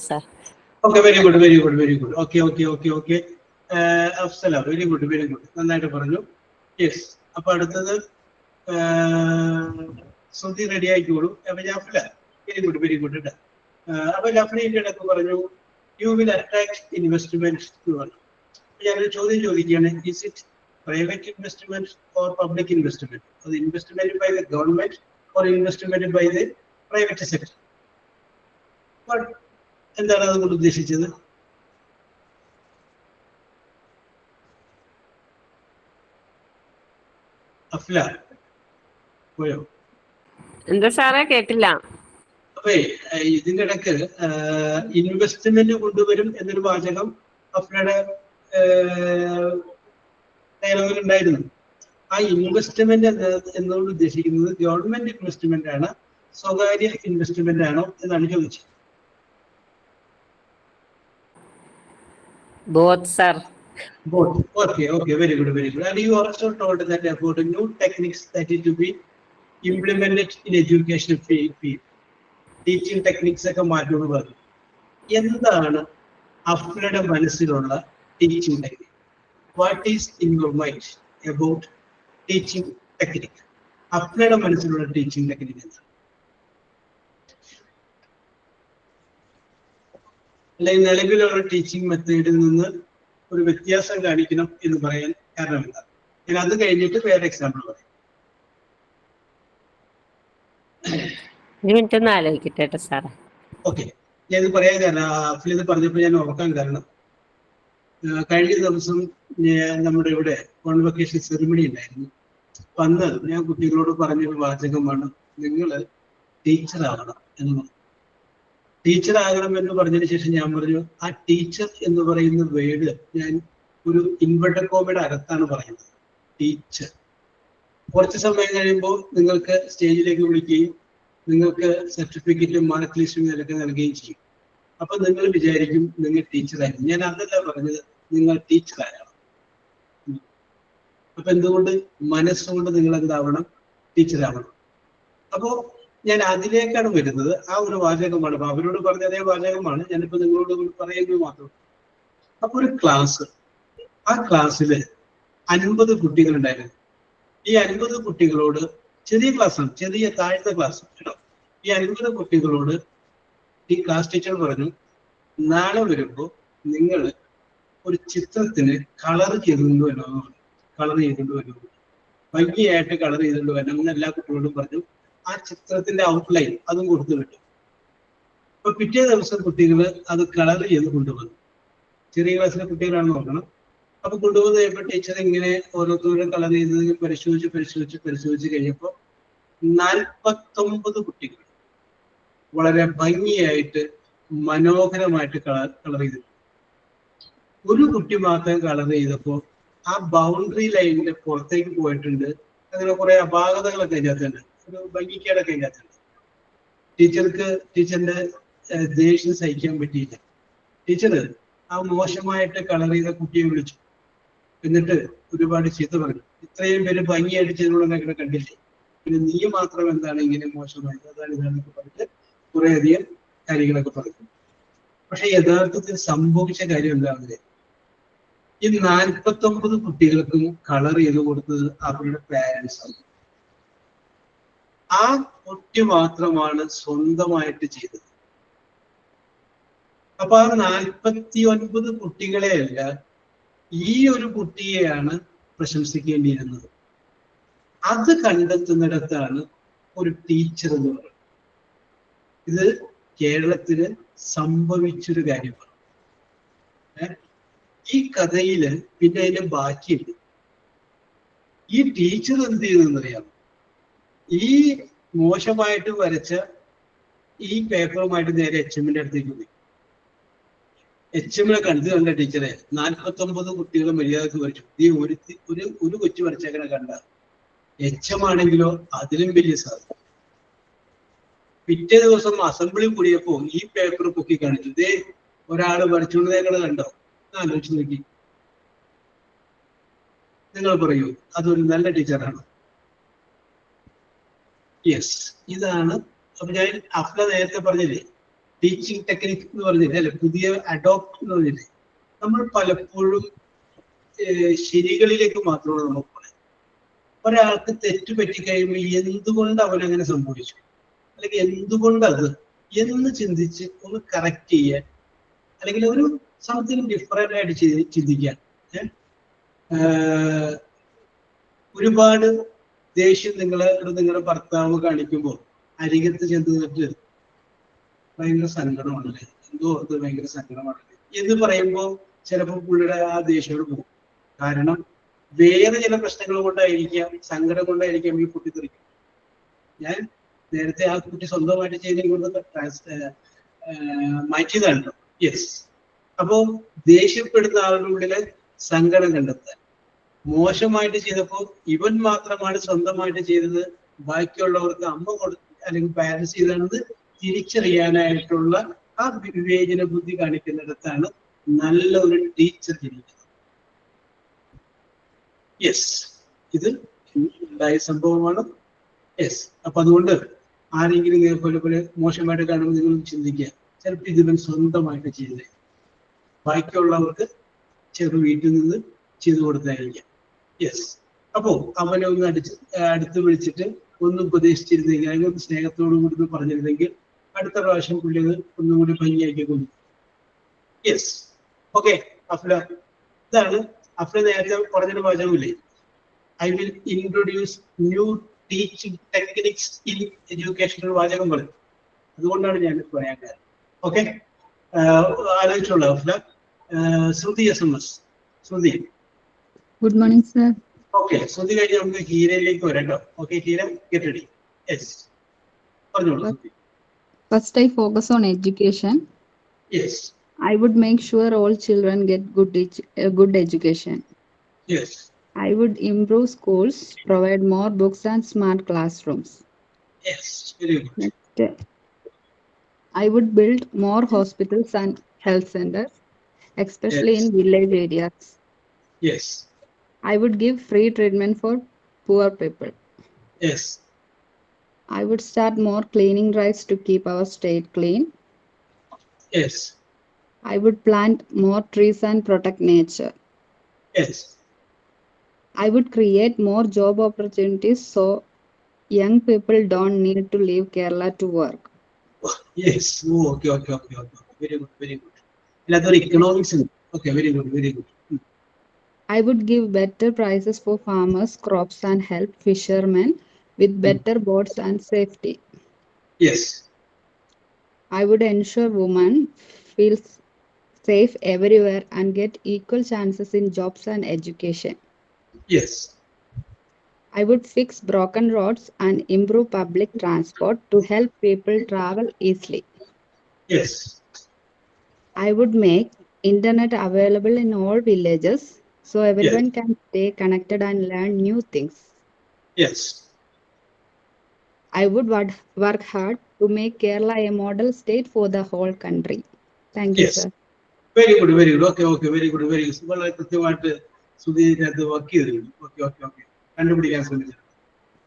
[SPEAKER 4] Sir.
[SPEAKER 2] Okay, very good, very good, very good. Okay okay okay okay. Afsala, very good, very good, നന്നായിട്ട് പറഞ്ഞു. Yes. അപ്പൊ അടുത്തത് ശ്രുതി ready ആയിക്കോളൂ. അപ്പൊ ജാഫ്ല, very good, very good. അപ്പൊ ജാഫ്ലിന്റെ ഇടയ്ക്ക് പറഞ്ഞു you will attract investment എന്ന് പറഞ്ഞു. ഞാനൊരു ചോദ്യം ചോദിക്കുകയാണ്, is it private investment or public investment? അത് investment by the government or investment by the private sector? എന്താണ് അതുകൊണ്ട് ഉദ്ദേശിച്ചത്? അഫ്ല പോയോ?
[SPEAKER 4] എന്താ സാറേ, കേട്ടില്ല.
[SPEAKER 2] അപ്പൊ ഇതിന്റെ ഇടയ്ക്ക് ഇൻവെസ്റ്റ്മെന്റ് കൊണ്ടുവരും എന്നൊരു വാചകം അഫ്ലയുടെ ഡയലോഗിലുണ്ടായിരുന്നു. ആ ഇൻവെസ്റ്റ്മെന്റ് എന്നോട് ഉദ്ദേശിക്കുന്നത് ഗവൺമെന്റ് ഇൻവെസ്റ്റ്മെന്റ് ആണ്, സ്വകാര്യ ഇൻവെസ്റ്റ്മെന്റ് ആണോ എന്നാണ് ചോദിച്ചത്.
[SPEAKER 4] Both, sir.
[SPEAKER 2] Both. Okay, okay, very good, very good. And you also told that about the new techniques that is to be implemented in educational field. Teaching techniques ഒക്കെ മാറ്റുമെന്ന് പറഞ്ഞു. എന്താണ് അഫ്ലയുടെ മനസ്സിലുള്ള teaching technique? What is in your mind about teaching technique? അഫ്ലയുടെ മനസ്സിലുള്ള teaching technique എന്താണ്? അല്ലെങ്കിൽ നിലവിലുള്ള ടീച്ചിങ് മെത്തേഡിൽ നിന്ന് ഒരു വ്യത്യാസം കാണിക്കണം എന്ന് പറയാൻ കാരണം എന്താണ്? ഞാൻ അത് കഴിഞ്ഞിട്ട് വേറെ എക്സാമ്പിൾ പറയാം.
[SPEAKER 4] ഓക്കെ,
[SPEAKER 2] ഞാൻ ഇത് പറയാൻ കാരണം അഫ്ല ഇത് പറഞ്ഞപ്പോൾ ഞാൻ ഓർക്കാൻ കാരണം കഴിഞ്ഞ ദിവസം നമ്മുടെ ഇവിടെ കോൺവൊക്കേഷൻ സെറിമണി ഉണ്ടായിരുന്നു. അപ്പൊ അന്ന് ഞാൻ കുട്ടികളോട് പറഞ്ഞൊരു വാചകമാണ്, നിങ്ങൾ ടീച്ചറാവണം എന്ന് പറഞ്ഞു. ടീച്ചർ ആകണം എന്ന് പറഞ്ഞതിന് ശേഷം ഞാൻ പറഞ്ഞു ആ ടീച്ചർ എന്ന് പറയുന്ന വേർഡ് ഞാൻ ഒരു ഇൻവെർട്ടഡ് കോമയുടെ അകത്താണ് പറയുന്നത്. ടീച്ചർ. കുറച്ച് സമയം കഴിയുമ്പോൾ നിങ്ങൾക്ക് സ്റ്റേജിലേക്ക് വിളിക്കുകയും നിങ്ങൾക്ക് സർട്ടിഫിക്കറ്റും മാർക്ക് ലിസ്റ്റും ഇതൊക്കെ നൽകുകയും ചെയ്യും. അപ്പൊ നിങ്ങൾ വിചാരിക്കും നിങ്ങൾ ടീച്ചറായിരുന്നു. ഞാൻ അതല്ല പറഞ്ഞത്, നിങ്ങൾ ടീച്ചറാകണം. അപ്പൊ എന്തുകൊണ്ട്? മനസ്സുകൊണ്ട് നിങ്ങൾ എന്താവണം? ടീച്ചറാവണം. അപ്പോ ഞാൻ അതിലേക്കാണ് വരുന്നത്. ആ ഒരു വാചകമാണ്. അപ്പൊ അവരോട് പറഞ്ഞ അതേ വാചകമാണ് ഞാനിപ്പോ നിങ്ങളോട് പറയുന്നത് മാത്രം. അപ്പൊ ഒരു ക്ലാസ്, ആ ക്ലാസ്സിൽ 50 കുട്ടികളുണ്ടായിരുന്നു. ഈ 50 കുട്ടികളോട്, ചെറിയ ക്ലാസ്സാണ്, ചെറിയ താഴ്ന്ന ക്ലാസ് കേട്ടോ. ഈ 50 കുട്ടികളോട് ഈ ക്ലാസ് ടീച്ചർ പറഞ്ഞു, നാളെ വരുമ്പോൾ നിങ്ങൾ ഒരു ചിത്രത്തിന് കളർ ചെയ്തുകൊണ്ട് വരണമെന്ന് പറഞ്ഞു. കളർ ചെയ്തുകൊണ്ട് വരുന്നു, ഭംഗിയായിട്ട് കളർ ചെയ്തുകൊണ്ട് വരണം എന്ന് എല്ലാ കുട്ടികളോടും പറഞ്ഞു. ആ ചിത്രത്തിന്റെ ഔട്ട്ലൈൻ അതും കൊടുത്തു വിട്ടു. അപ്പൊ പിറ്റേ ദിവസം കുട്ടികൾ അത് കളർ ചെയ്ത് കൊണ്ടുവന്നു. ചെറിയ ക്ലാസ്സിലെ കുട്ടികളാണ് നോക്കണം. അപ്പൊ കൊണ്ടുവന്ന് കഴിയുമ്പോൾ ടീച്ചർ ഇങ്ങനെ ഓരോരുത്തരും കളർ ചെയ്ത് പരിശോധിച്ച് കഴിഞ്ഞപ്പോൾ 49 കുട്ടികൾ വളരെ ഭംഗിയായിട്ട് മനോഹരമായിട്ട് കളർ ചെയ്തിട്ടുണ്ട്. ഒരു കുട്ടി മാത്രം കളർ ചെയ്തപ്പോൾ ആ ബൗണ്ടറി ലൈനിന്റെ പുറത്തേക്ക് പോയിട്ടുണ്ട്. അങ്ങനെ കുറെ അപാകതകളൊക്കെ അതിനകത്തുണ്ട്, ഒരു ഭംഗിക്കേടൊക്കെ അതിനകത്തുണ്ട്. ടീച്ചറിന്റെ ദേഷ്യം സഹിക്കാൻ പറ്റിയില്ല. ടീച്ചർ ആ മോശമായിട്ട് കളർ ചെയ്ത കുട്ടിയെ വിളിച്ചു. എന്നിട്ട് ഒരുപാട് ചീത്ത പറഞ്ഞു. ഇത്രയും പേര് ഭംഗിയായിട്ട് ചെയ്തോളെന്നൊക്കെ കണ്ടില്ലേ, പിന്നെ നീ മാത്രം എന്താണ് ഇങ്ങനെ മോശമായത്, അതാണ് ഇതാണെന്നൊക്കെ പറഞ്ഞിട്ട് കുറേയധികം കാര്യങ്ങളൊക്കെ പറഞ്ഞു. പക്ഷെ യഥാർത്ഥത്തിൽ സംഭവിച്ച കാര്യം എന്താണെന്ന്, ഈ 49 കുട്ടികൾക്കും കളർ ചെയ്ത് കൊടുത്തത് അവരുടെ പാരൻസ് ആണ്. ആ കുട്ടി മാത്രമാണ് സ്വന്തമായിട്ട് ചെയ്തത്. അപ്പൊ ആ 49 കുട്ടികളെയല്ല, ഈ ഒരു കുട്ടിയെയാണ് പ്രശംസിക്കേണ്ടിയിരുന്നത്. അത് കണ്ടെത്തുന്നിടത്താണ് ഒരു ടീച്ചർ എന്ന് പറയുന്നത്. ഇത് കേരളത്തിന് സംഭവിച്ചൊരു കാര്യമാണ്. ഈ കഥയില് പിന്നെ അതിന്റെ ബാക്കിയുണ്ട്. ഈ ടീച്ചർ എന്ത് ചെയ്തെന്നറിയാം? ഈ മോശമായിട്ട് വരച്ച ഈ പേപ്പറുമായിട്ട് നേരെ HMന്റെ അടുത്തേക്ക് പോയി. HMനെ കണ്ട ടീച്ചറെ 49 കുട്ടികൾ മര്യാദക്ക് വരച്ചു. ഈ ഒരു കൊച്ചു വരച്ചേക്കനെ കണ്ട HM ആണെങ്കിലോ അതിലും വലിയ സാധനം. പിറ്റേ ദിവസം അസംബ്ലി കൂടിയപ്പോ ഈ പേപ്പർ പൊക്കി കാണിച്ചു. ഇതേ ഒരാള് വരച്ചുകൊണ്ടേക്കണ കണ്ടോ? ആലോചിച്ച് നോക്കി. നിങ്ങൾ പറയൂ, അതൊരു നല്ല ടീച്ചറാണ്? യെസ്, ഇതാണ്. അപ്പൊ ഞാൻ അഫ്ല നേരത്തെ പറഞ്ഞില്ലേ, ടീച്ചിങ് ടെക്നിക് എന്ന് പറഞ്ഞില്ലേ, അല്ലെ, പുതിയ അഡോപ്റ്റ് എന്ന് പറഞ്ഞില്ലേ. നമ്മൾ പലപ്പോഴും ശരികളിലേക്ക് മാത്രമാണ് നമ്മൾ പറയുന്നത്. ഒരാൾക്ക് തെറ്റ് പറ്റിക്കഴിയുമ്പോൾ എന്തുകൊണ്ട് അവനങ്ങനെ സംഭവിച്ചു, അല്ലെങ്കിൽ എന്തുകൊണ്ടത് എന്ന് ചിന്തിച്ച് ഒന്ന് കറക്റ്റ് ചെയ്യാൻ, അല്ലെങ്കിൽ ഒരു സംതിങ് ഡിഫറെന്റ് ആയിട്ട് ചിന്തിക്കാൻ. ഒരുപാട് ദേഷ്യം നിങ്ങളുടെ ഭർത്താവ് കാണിക്കുമ്പോൾ അരികത്ത് ചെന്നിട്ട് ഭയങ്കര സങ്കടമാണല്ലേ, എന്തോ അത് ഭയങ്കര സങ്കടമാണല്ലേ എന്ന് പറയുമ്പോൾ ചിലപ്പോൾ പുള്ളിയുടെ ആ ദേഷ്യം പോകും. കാരണം വേറെ ചില പ്രശ്നങ്ങൾ കൊണ്ടായിരിക്കാം, സങ്കടം കൊണ്ടായിരിക്കാം ഈ പൊട്ടിത്തെറിക്കും. ഞാൻ നേരത്തെ ആ കുട്ടി സ്വന്തമായിട്ട് ചെയ്യുന്നത് മാറ്റിയതാണല്ലോ. യെസ്. അപ്പോ ദേഷ്യപ്പെടുന്ന ആളുടെ ഉള്ളില് സങ്കടം കണ്ടെത്താൻ, മോശമായിട്ട് ചെയ്തപ്പോ ഇവൻ മാത്രമാണ് സ്വന്തമായിട്ട് ചെയ്തത്, ബാക്കിയുള്ളവർക്ക് അമ്മ അല്ലെങ്കിൽ പാരൻസ് ചെയ്തത് തിരിച്ചറിയാനായിട്ടുള്ള ആ വിവേചന ബുദ്ധി കാണിക്കുന്നിടത്താണ് നല്ല ഒരു ടീച്ചർ ജനിക്കുന്നത്. യെസ്, ഇത് ഉണ്ടായ സംഭവമാണ്. യെസ്. അപ്പൊ അതുകൊണ്ട് ആരെങ്കിലും പോലെ മോശമായിട്ട് കാണുമ്പോൾ നിങ്ങൾ ചിന്തിക്കുക, ചിലപ്പോൾ ഇതിവൻ സ്വന്തമായിട്ട് ചെയ്തേ, ബാക്കിയുള്ളവർക്ക് ചെറു വീട്ടിൽ നിന്ന് ചെയ്തു കൊടുത്തായിരിക്കാം. യെസ്. അപ്പോ അവനെ ഒന്ന് അടുത്ത് വിളിച്ചിട്ട് ഒന്ന് ഉപദേശിച്ചിരുന്നെങ്കിൽ, അല്ലെങ്കിൽ സ്നേഹത്തോടു കൂടി പറഞ്ഞിരുന്നെങ്കിൽ അടുത്ത പ്രാവശ്യം പുള്ളികൾ ഒന്നും കൂടി ഭംഗിയാക്കി കൊണ്ടു. യെസ്. ഓക്കെ അഫ്ല, ഇതാണ് അഫ്ല നേരത്തെ പറഞ്ഞൊരു വാചകമില്ലേ, I will introduce new teaching techniques in educational വാചകം പറയും. അതുകൊണ്ടാണ് ഞാൻ പറയാൻ കാരണം. ഓക്കെ, ആലോചിച്ചോളൂ Afla. Shruthi SMS. Shruthi,
[SPEAKER 3] Good morning, sir.
[SPEAKER 2] Okay. Shruthi കഴിഞ്ഞ് നമുക്ക് ഹീരയിലേക്ക് വരാം കേട്ടോ. Okay Heera, get ready. Yes, പറഞ്ഞോളൂ.
[SPEAKER 3] First, I focus on education.
[SPEAKER 2] Yes.
[SPEAKER 3] I would make sure all children get good education.
[SPEAKER 2] Yes.
[SPEAKER 3] I would improve schools, provide more books and smart classrooms.
[SPEAKER 2] Yes. Very good.
[SPEAKER 3] Next, I would build more hospitals and health centers, especially
[SPEAKER 2] Yes.
[SPEAKER 3] in village areas.
[SPEAKER 2] Yes.
[SPEAKER 3] I would give free treatment for poor people.
[SPEAKER 2] Yes.
[SPEAKER 3] I would start more cleaning drives to keep our state clean.
[SPEAKER 2] Yes.
[SPEAKER 3] I would plant more trees and protect nature.
[SPEAKER 2] Yes.
[SPEAKER 3] I would create more job opportunities so young people don't need to leave Kerala to work.
[SPEAKER 2] Yes. Oh, okay. Okay. Okay. Okay. Very good. Very good. Another economics. Okay. Very good. Very good.
[SPEAKER 3] I would give better prices for farmers, crops, and help fishermen with better boats and safety.
[SPEAKER 2] Yes.
[SPEAKER 3] I would ensure women feel safe everywhere and get equal chances in jobs and education.
[SPEAKER 2] Yes.
[SPEAKER 3] I would fix broken roads and improve public transport to help people travel easily.
[SPEAKER 2] Yes.
[SPEAKER 3] I would make internet available in all villages so everyone can stay connected and learn new things.
[SPEAKER 2] Yes.
[SPEAKER 3] I would work hard to make Kerala a model state for the whole country. Thank you,
[SPEAKER 2] Yes.
[SPEAKER 3] sir.
[SPEAKER 2] Very good. Very good. Okay. Okay. Very good. Very good. വളരെ കൃത്യമായിട്ട് സുധീരത് work ചെയ്തിരുന്നു. Okay okay okay കണ്ടുപിടിക്കാൻ ശ്രമിച്ചു.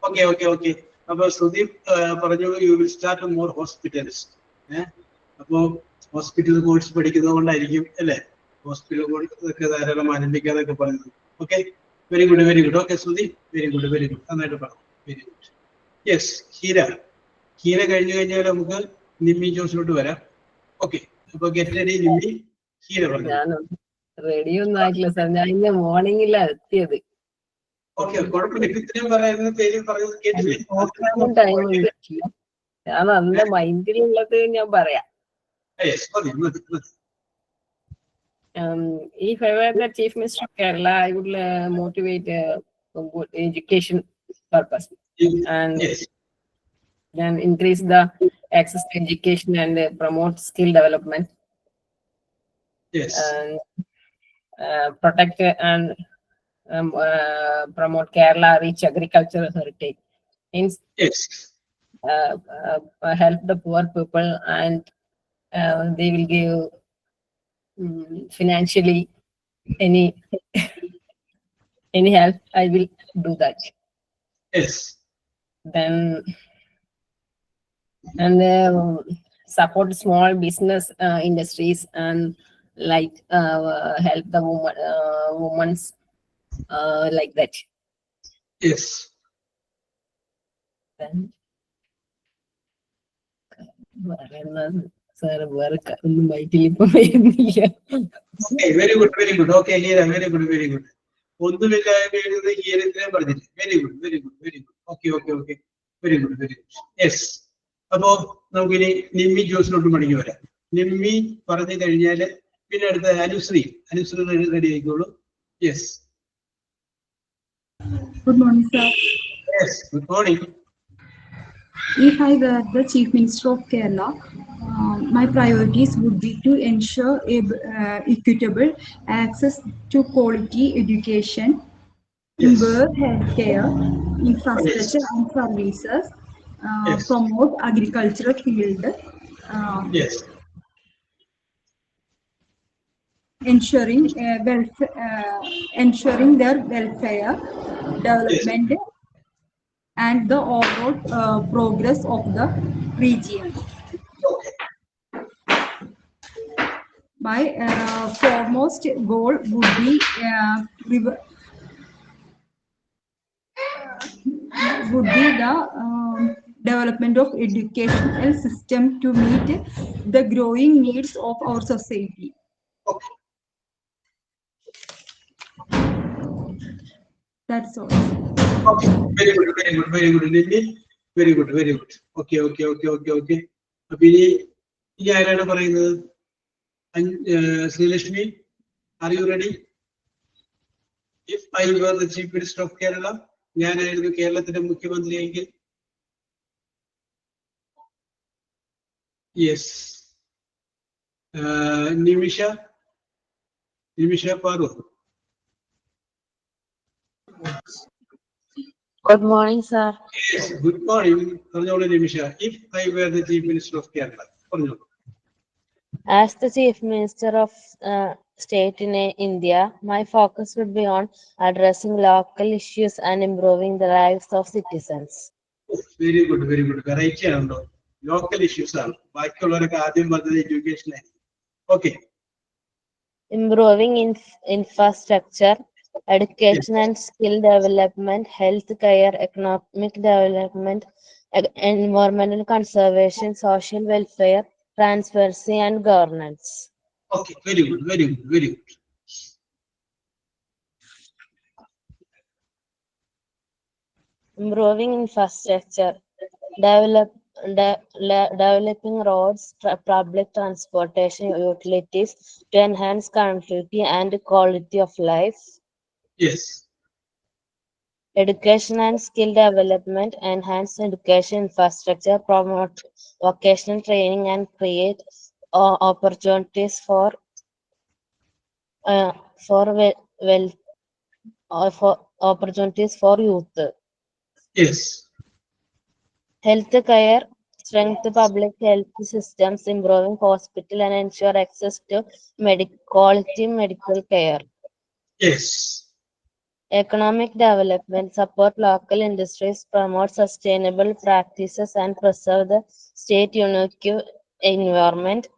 [SPEAKER 2] Okay okay okay. അപ്പൊ സുദീപ് പറഞ്ഞു you will start more hospitals. അപ്പോ hospital course പഠിക്കുന്നത് കൊണ്ടായിരിക്കും അല്ലേ ഹോസ്പിറ്റൽ കോഴ്സ് ധാരാളം ആരംഭിക്കാന്നൊക്കെ പറയുന്നത്. Okay very good very good. Okay Sudeep very good very good. നന്നായിട്ട് പറഞ്ഞു. Very good. Yes Heera. Heera കഴിഞ്ഞു കഴിഞ്ഞാൽ നമുക്ക് നിമ്മി ജോസിലോട്ട് വരാം. ഓക്കെ അപ്പൊ ഗെറ്റ് റെഡി നിമ്മി. ഹീര പറഞ്ഞു.
[SPEAKER 6] ഞാൻ റെഡി ഒന്നും ആയിട്ടില്ല സാർ. ഞാൻ ഇന്ന് മോർണിംഗിലാ എത്തിയത്.
[SPEAKER 2] ഓക്കെ കുഴപ്പമില്ല. ഇത്രയും പറയുന്ന പേര് പറഞ്ഞത് കേട്ടില്ലേ?
[SPEAKER 6] ടൈം ഉണ്ട്. ഞാൻ നല്ല മൈൻഡിലുള്ളത് ഞാൻ പറയാം.
[SPEAKER 2] യെസ് മതി മതി മതി.
[SPEAKER 6] If I were the Chief Minister of Kerala, I would motivate good education purpose and
[SPEAKER 2] Yes.
[SPEAKER 6] then increase the access to education and promote skill development
[SPEAKER 2] Yes.
[SPEAKER 6] and protect and promote Kerala rich agricultural heritage. Means
[SPEAKER 2] Yes.
[SPEAKER 6] help the poor people and they will give financially any help. I will do that.
[SPEAKER 2] Yes.
[SPEAKER 6] Then and support small business industries and like help the women's like that.
[SPEAKER 2] Yes.
[SPEAKER 6] Then sir work ഒന്നും വൈറ്റിൽ ഇപ്പൊ വരുന്നില്ല.
[SPEAKER 2] Okay, very good, very good. Okay, Hira, very good, very good. ഒന്നുമില്ലായ്മ എഴുതുന്നത് ഹീരത്തിനെ പറഞ്ഞിട്ട്. Very good, very good, very good. Okay, okay, okay. Very good, very good. Yes. അപ്പോ നമുക്കിനി നിമ്മി ജോസിലോട്ട് മടങ്ങി വരാം. നിമ്മി പറഞ്ഞു കഴിഞ്ഞാല് പിന്നെ അടുത്ത അനുശ്രീ റെഡി ആയിക്കോളൂ. Yes.
[SPEAKER 7] Good morning, sir.
[SPEAKER 2] Yes good morning.
[SPEAKER 7] If I were the Chief Minister of Kerala, my priorities would be to ensure equitable access to quality education, improve healthcare, infrastructure and services, promote agricultural field,
[SPEAKER 2] Yes.
[SPEAKER 7] ensuring their welfare, development, and the overall progress of the region. My foremost goal would be the development of educational system to meet the growing needs of our society.
[SPEAKER 2] Okay.
[SPEAKER 7] That's all.
[SPEAKER 2] Okay. Very good, very good, very good. Lily, very good, very good. Okay, okay, okay, okay, okay. അപ്പൊ ഇനി ആരാണ് പറയുന്നത്? Sreelakshmi, are you ready? If I were the Chief Minister of Kerala, ഞാനായിരുന്നു കേരളത്തിന്റെ മുഖ്യമന്ത്രിയെങ്കിൽ Yes. Nimisha Paru.
[SPEAKER 8] Good morning, sir.
[SPEAKER 2] Yes, good morning. Nimisha. If I were the Chief Minister of Kerala.
[SPEAKER 8] As the Chief Minister of State in India, my focus would be on addressing local issues and improving the lives of citizens.
[SPEAKER 2] Very good, very good. Variety and local issues are. Education. Okay.
[SPEAKER 8] Improving infrastructure, education and skill development, health care, economic development, environmental conservation, social welfare, transparency and governance.
[SPEAKER 2] Okay, very good, very good, very good.
[SPEAKER 8] Improving infrastructure, developing roads, public transportation utilities to enhance connectivity and quality of life.
[SPEAKER 2] Yes.
[SPEAKER 8] Education and skill development, enhance education infrastructure, promote vocational training and create opportunities for opportunities for youth.
[SPEAKER 2] Yes.
[SPEAKER 8] Health care, strengthen public health systems, improving hospital and ensure access to quality medical care.
[SPEAKER 2] Yes.
[SPEAKER 8] Economic development, support local industries, promote sustainable practices and preserve the state unique environment.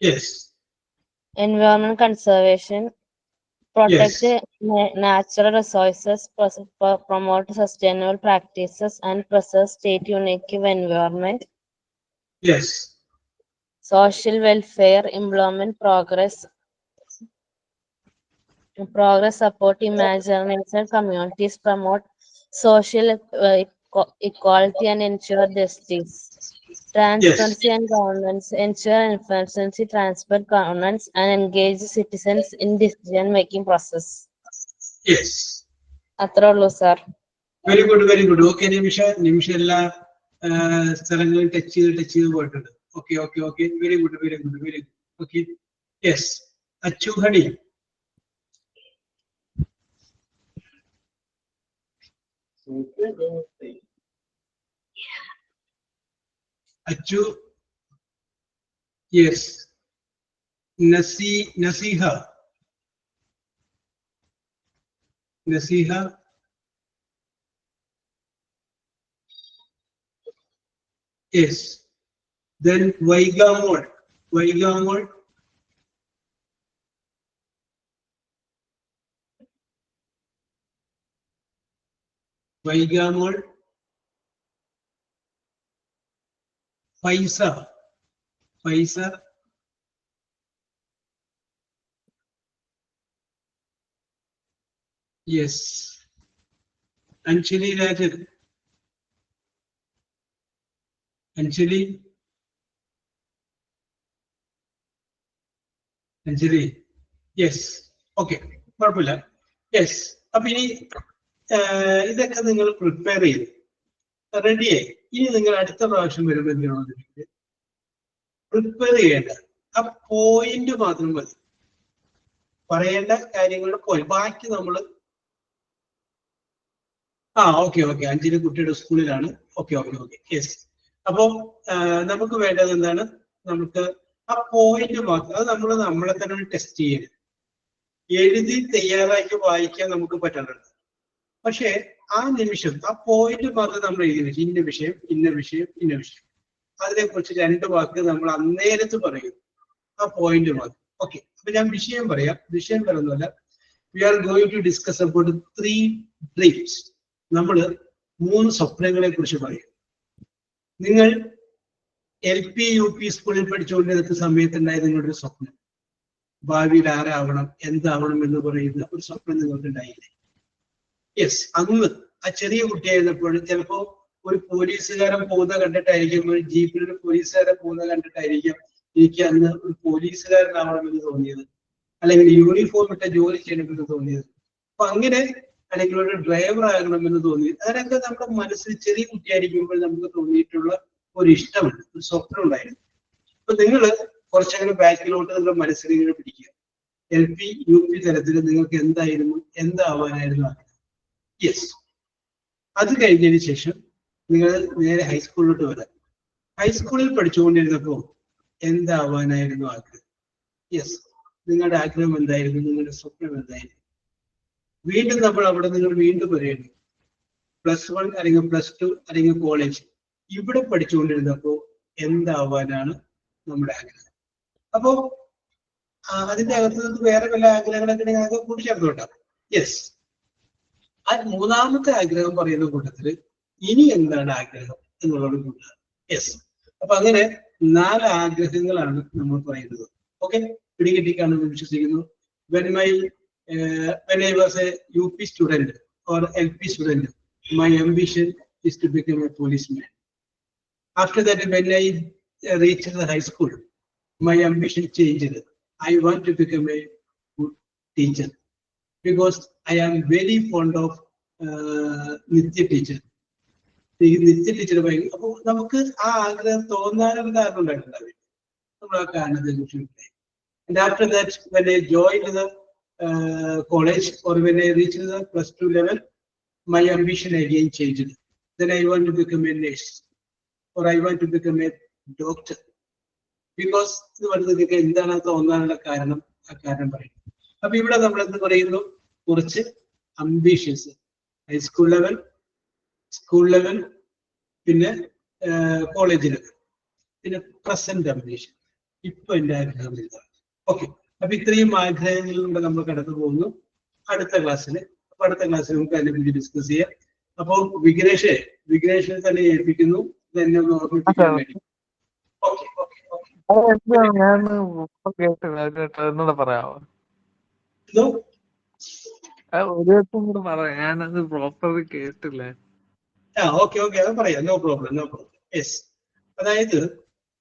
[SPEAKER 2] Yes.
[SPEAKER 8] Environment conservation, protect
[SPEAKER 2] Yes.
[SPEAKER 8] natural resources, promote sustainable practices and preserve state unique environment.
[SPEAKER 2] Yes.
[SPEAKER 8] Social welfare, employment progress, support marginalized communities, promote social equality and ensure justice. Transparency and governance, ensure efficiency, transparent governance and engage citizens in decision-making process.
[SPEAKER 2] Yes.
[SPEAKER 8] Athra ullu, sir.
[SPEAKER 2] Very good, very good. Okay, Nimisha ella സ്ഥലങ്ങളിൽ touch ചെയ്ത് പോയിട്ടുണ്ട്. Okay, okay, okay. Very good, very good, very good. Okay. Yes. Achu Hadi. Achu. Yes. Nasiha. Yes. Then Vaigamol. Faisa. Yes. Anjali Rajan. Anjali. Yes. Okay. Kuഴപ്പമില്ല. Yes. അപ്പൊ ഇനി ഇതൊക്കെ നിങ്ങൾ prepare ചെയ്ത് റെഡിയായി. ഇനി നിങ്ങൾ അടുത്ത പ്രാവശ്യം വരുമ്പോൾ എന്തിനാണെന്നുണ്ടെങ്കിൽ പ്രിപ്പയർ ചെയ്യേണ്ട ആ പോയിന്റ് മാത്രം മതി. പറയേണ്ട കാര്യങ്ങളുടെ പോയിന്റ്. ബാക്കി നമ്മൾ ഓക്കെ. അഞ്ചിന് കുട്ടിയുടെ സ്കൂളിലാണ്. ഓക്കെ. യെസ്. അപ്പോ നമുക്ക് വേണ്ടത് എന്താണ്? നമുക്ക് ആ പോയിന്റ് മാത്രം. അത് നമ്മളെ തന്നെ ടെസ്റ്റ് ചെയ്യരുത്. എഴുതി തയ്യാറാക്കി വായിക്കാൻ നമുക്ക് പറ്റുന്നുണ്ട്. പക്ഷെ ആ നിമിഷം ആ പോയിന്റ് മാത്രം നമ്മൾ എഴുതി വെച്ചു. ഇന്ന വിഷയം. അതിനെക്കുറിച്ച് 2 വാക്ക് നമ്മൾ അന്നേരത്ത് പറയും. ആ പോയിന്റ് മാത്രം. ഓക്കെ. അപ്പൊ ഞാൻ വിഷയം പറയാം. വിഷയം പറയുന്നില്ല. We are going to discuss about 3 dreams. നമ്മൾ 3 സ്വപ്നങ്ങളെ കുറിച്ച് പറയും. നിങ്ങൾ LP UP സ്കൂളിൽ പഠിച്ചുകൊണ്ടിരുന്ന സമയത്തുണ്ടായ നിങ്ങളുടെ സ്വപ്നം, ഭാവിയിൽ ആരാവണം, എന്താവണം എന്ന് പറയുന്ന ഒരു സ്വപ്നം നിങ്ങൾക്ക് ഉണ്ടായില്ലേ? യെസ്. അന്ന് ആ ചെറിയ കുട്ടിയായിരുന്നപ്പോൾ ചിലപ്പോ ഒരു പോലീസുകാരൻ പോകുന്ന കണ്ടിട്ടായിരിക്കും, ഒരു ജീപ്പിൽ ഒരു പോലീസുകാരൻ പോകുന്ന കണ്ടിട്ടായിരിക്കും എനിക്ക് അന്ന് ഒരു പോലീസുകാരനാവണമെന്ന് തോന്നിയത്, അല്ലെങ്കിൽ യൂണിഫോം ഇട്ട ജോലി ചെയ്യണമെന്ന് തോന്നിയത്. അപ്പൊ അങ്ങനെ, അല്ലെങ്കിൽ ഒരു ഡ്രൈവർ ആകണമെന്ന് തോന്നിയത്. അതൊക്കെ നമ്മുടെ മനസ്സിൽ ചെറിയ കുട്ടിയായിരിക്കുമ്പോൾ നമുക്ക് തോന്നിയിട്ടുള്ള ഒരു ഇഷ്ടമുണ്ട്, ഒരു സ്വപ്നം ഉണ്ടായിരുന്നു. അപ്പൊ നിങ്ങൾ കുറച്ചങ്ങനെ ബാക്കിലോട്ട് നിങ്ങളുടെ മനസ്സിൽ ഇങ്ങനെ പിടിക്കുക. LP UP തലത്തിൽ നിങ്ങൾക്ക് എന്താവാനായിരുന്നു ആഗ്രഹം? യെസ്. അത് കഴിഞ്ഞതിന് ശേഷം നിങ്ങൾ നേരെ ഹൈസ്കൂളിലോട്ട് വരാം. ഹൈസ്കൂളിൽ പഠിച്ചുകൊണ്ടിരുന്നപ്പോൾ എന്താവാനായിരുന്നു ആഗ്രഹം? യെസ്. നിങ്ങളുടെ ആഗ്രഹം എന്തായിരുന്നു? നിങ്ങളുടെ സ്വപ്നം എന്തായിരുന്നു? വീണ്ടും നമ്മൾ അവിടെ നിങ്ങൾ വീണ്ടും പറയുന്നു +1 അല്ലെങ്കിൽ +2 അല്ലെങ്കിൽ കോളേജ്. ഇവിടെ പഠിച്ചുകൊണ്ടിരുന്നപ്പോൾ എന്താവാനാണ് നമ്മുടെ ആഗ്രഹം? അപ്പോ അതിന്റെ അകത്ത് നിന്ന് വേറെ വല്ല ആഗ്രഹങ്ങളൊക്കെ ഞങ്ങൾക്ക് കൂടി ചേർത്തോട്ടാം. യെസ്. ആ മൂന്നാമത്തെ ആഗ്രഹം പറയുന്ന കൂട്ടത്തില് ഇനി എന്താണ് ആഗ്രഹം എന്നുള്ളത് കൂട്ടുക. യെസ്. അപ്പൊ അങ്ങനെ 4 ആഗ്രഹങ്ങളാണ് നമ്മൾ പറയുന്നത്. ഓക്കെ, പിടികിട്ടിക്കാണെന്ന് വിശ്വസിക്കുന്നു. when I was a UP student or LP student, my ambition is to become a policeman. After that, when I reached the high school, my ambition changed. I want to become a good teacher because I am very fond of Nitya teacher. Nitya teacher, അപ്പോൾ നമുക്ക് ആ ആഗ്രഹം തോന്നാനൊരു കാരണം ഉണ്ടായിട്ടുണ്ടാവില്ല. നമ്മൾ ആ കാരണത്തെ കുറിച്ച്. And after that, when I joined the college or when I reached the +2 level, my ambition again changed. Then I want to become a nurse or I want to become a doctor. Because നിങ്ങൾക്ക് എന്താണ് തോന്നാനുള്ള കാരണം, ആ കാരണം പറയും. അപ്പൊ ഇവിടെ നമ്മൾ എന്ത് പറയുന്നു? കുറച്ച് ambitious, high school level, school level, പിന്നെ കോളേജ് ലെവൽ, പിന്നെ പ്രസന്റ് അംബീഷൻ. ഇപ്പൊ എന്റെ ആഗ്രഹം ഇതാണ്. ഓക്കെ, അപ്പൊ ഇത്രയും ആഗ്രഹങ്ങളിലൂടെ നമ്മൾ കടന്നു പോകുന്നു. അടുത്ത ക്ലാസ്സിൽ നമുക്ക് അതിനെപ്പറ്റി ഡിസ്കസ് ചെയ്യാം. അപ്പോൾ വിഘ്നേഷിനെ തന്നെ ഏൽപ്പിക്കുന്നു. എന്നെ ഒന്ന് ഓർമ്മിപ്പിക്കാൻ വേണ്ടി. Okay okay okay.
[SPEAKER 5] ഞാൻ കേട്ടില്ല, പറയാമോ? ഒരു വട്ടം കൂടെ പറയാം, ഞാനത് പ്രോപ്പർലി കേട്ടില്ല.
[SPEAKER 2] ഓക്കെ ഓക്കെ, അത് പറയാം. No problem. യെസ്. അതായത്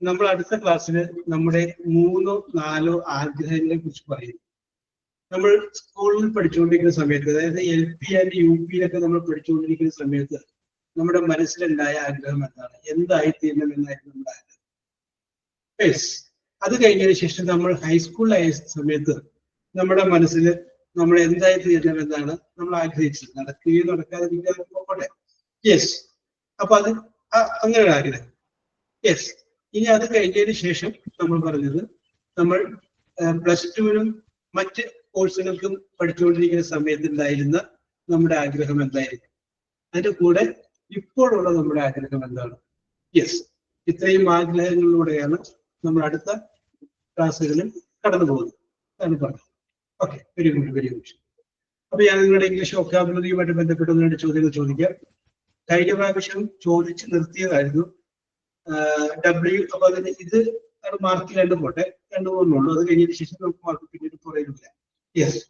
[SPEAKER 2] നമ്മൾ അടുത്ത ക്ലാസ്സിൽ നമ്മുടെ 3 4 ആഗ്രഹങ്ങളെ കുറിച്ച് പറയും. നമ്മൾ സ്കൂളിൽ പഠിച്ചുകൊണ്ടിരിക്കുന്ന സമയത്ത്, അതായത് LP ആൻഡ് UP നമ്മൾ പഠിച്ചുകൊണ്ടിരിക്കുന്ന സമയത്ത് നമ്മുടെ മനസ്സിലുണ്ടായ ആഗ്രഹം എന്താണ്? എന്തായിത്തീരണം എന്നായിരുന്നു നമ്മുടെ ആഗ്രഹം. യെസ്. അത് കഴിഞ്ഞതിന് ശേഷം നമ്മൾ ഹൈസ്കൂളിലായ സമയത്ത് നമ്മുടെ മനസ്സിൽ നമ്മൾ എന്തായിത്തീരണം എന്നാണ് നമ്മൾ ആഗ്രഹിച്ചത്. നടക്കുകയോ നടക്കാതിരിക്കുകയോ പോകട്ടെ. യെസ്. അപ്പൊ അത് അങ്ങനെ ഒരു ആഗ്രഹം. യെസ്. ഇനി അത് കഴിഞ്ഞതിന് ശേഷം നമ്മൾ പറഞ്ഞത് നമ്മൾ +2-നും മറ്റ് കോഴ്സുകൾക്കും പഠിച്ചുകൊണ്ടിരിക്കുന്ന സമയത്ത് ഉണ്ടായിരുന്ന നമ്മുടെ ആഗ്രഹം എന്തായിരുന്നു? അതിന്റെ കൂടെ ഇപ്പോഴുള്ള നമ്മുടെ ആഗ്രഹം എന്താണ്? യെസ്. ഇത്രയും ആഗ്രഹങ്ങളിലൂടെയാണ് നമ്മൾ അടുത്ത ക്ലാസ്സുകളിൽ കടന്നു പോകുന്നത്. അതാണ് പറഞ്ഞത്. Okay, very good. അപ്പൊ ഞാൻ നിങ്ങളുടെ ഇംഗ്ലീഷ് വൊക്കാബുലറിയുമായിട്ട് ബന്ധപ്പെട്ട് 2 ചോദ്യങ്ങൾ ചോദിക്കാം. കഴിഞ്ഞ പ്രാവശ്യം ചോദിച്ച് നിർത്തിയതായിരുന്നു W. അപ്പൊ അതിന് ഇത് മാർക്ക് 2 പോട്ടെ, 2 3 അത് കഴിഞ്ഞതിന് ശേഷം നമുക്ക് മാർക്ക് പിന്നീട് പറയുന്നില്ല. യെസ്.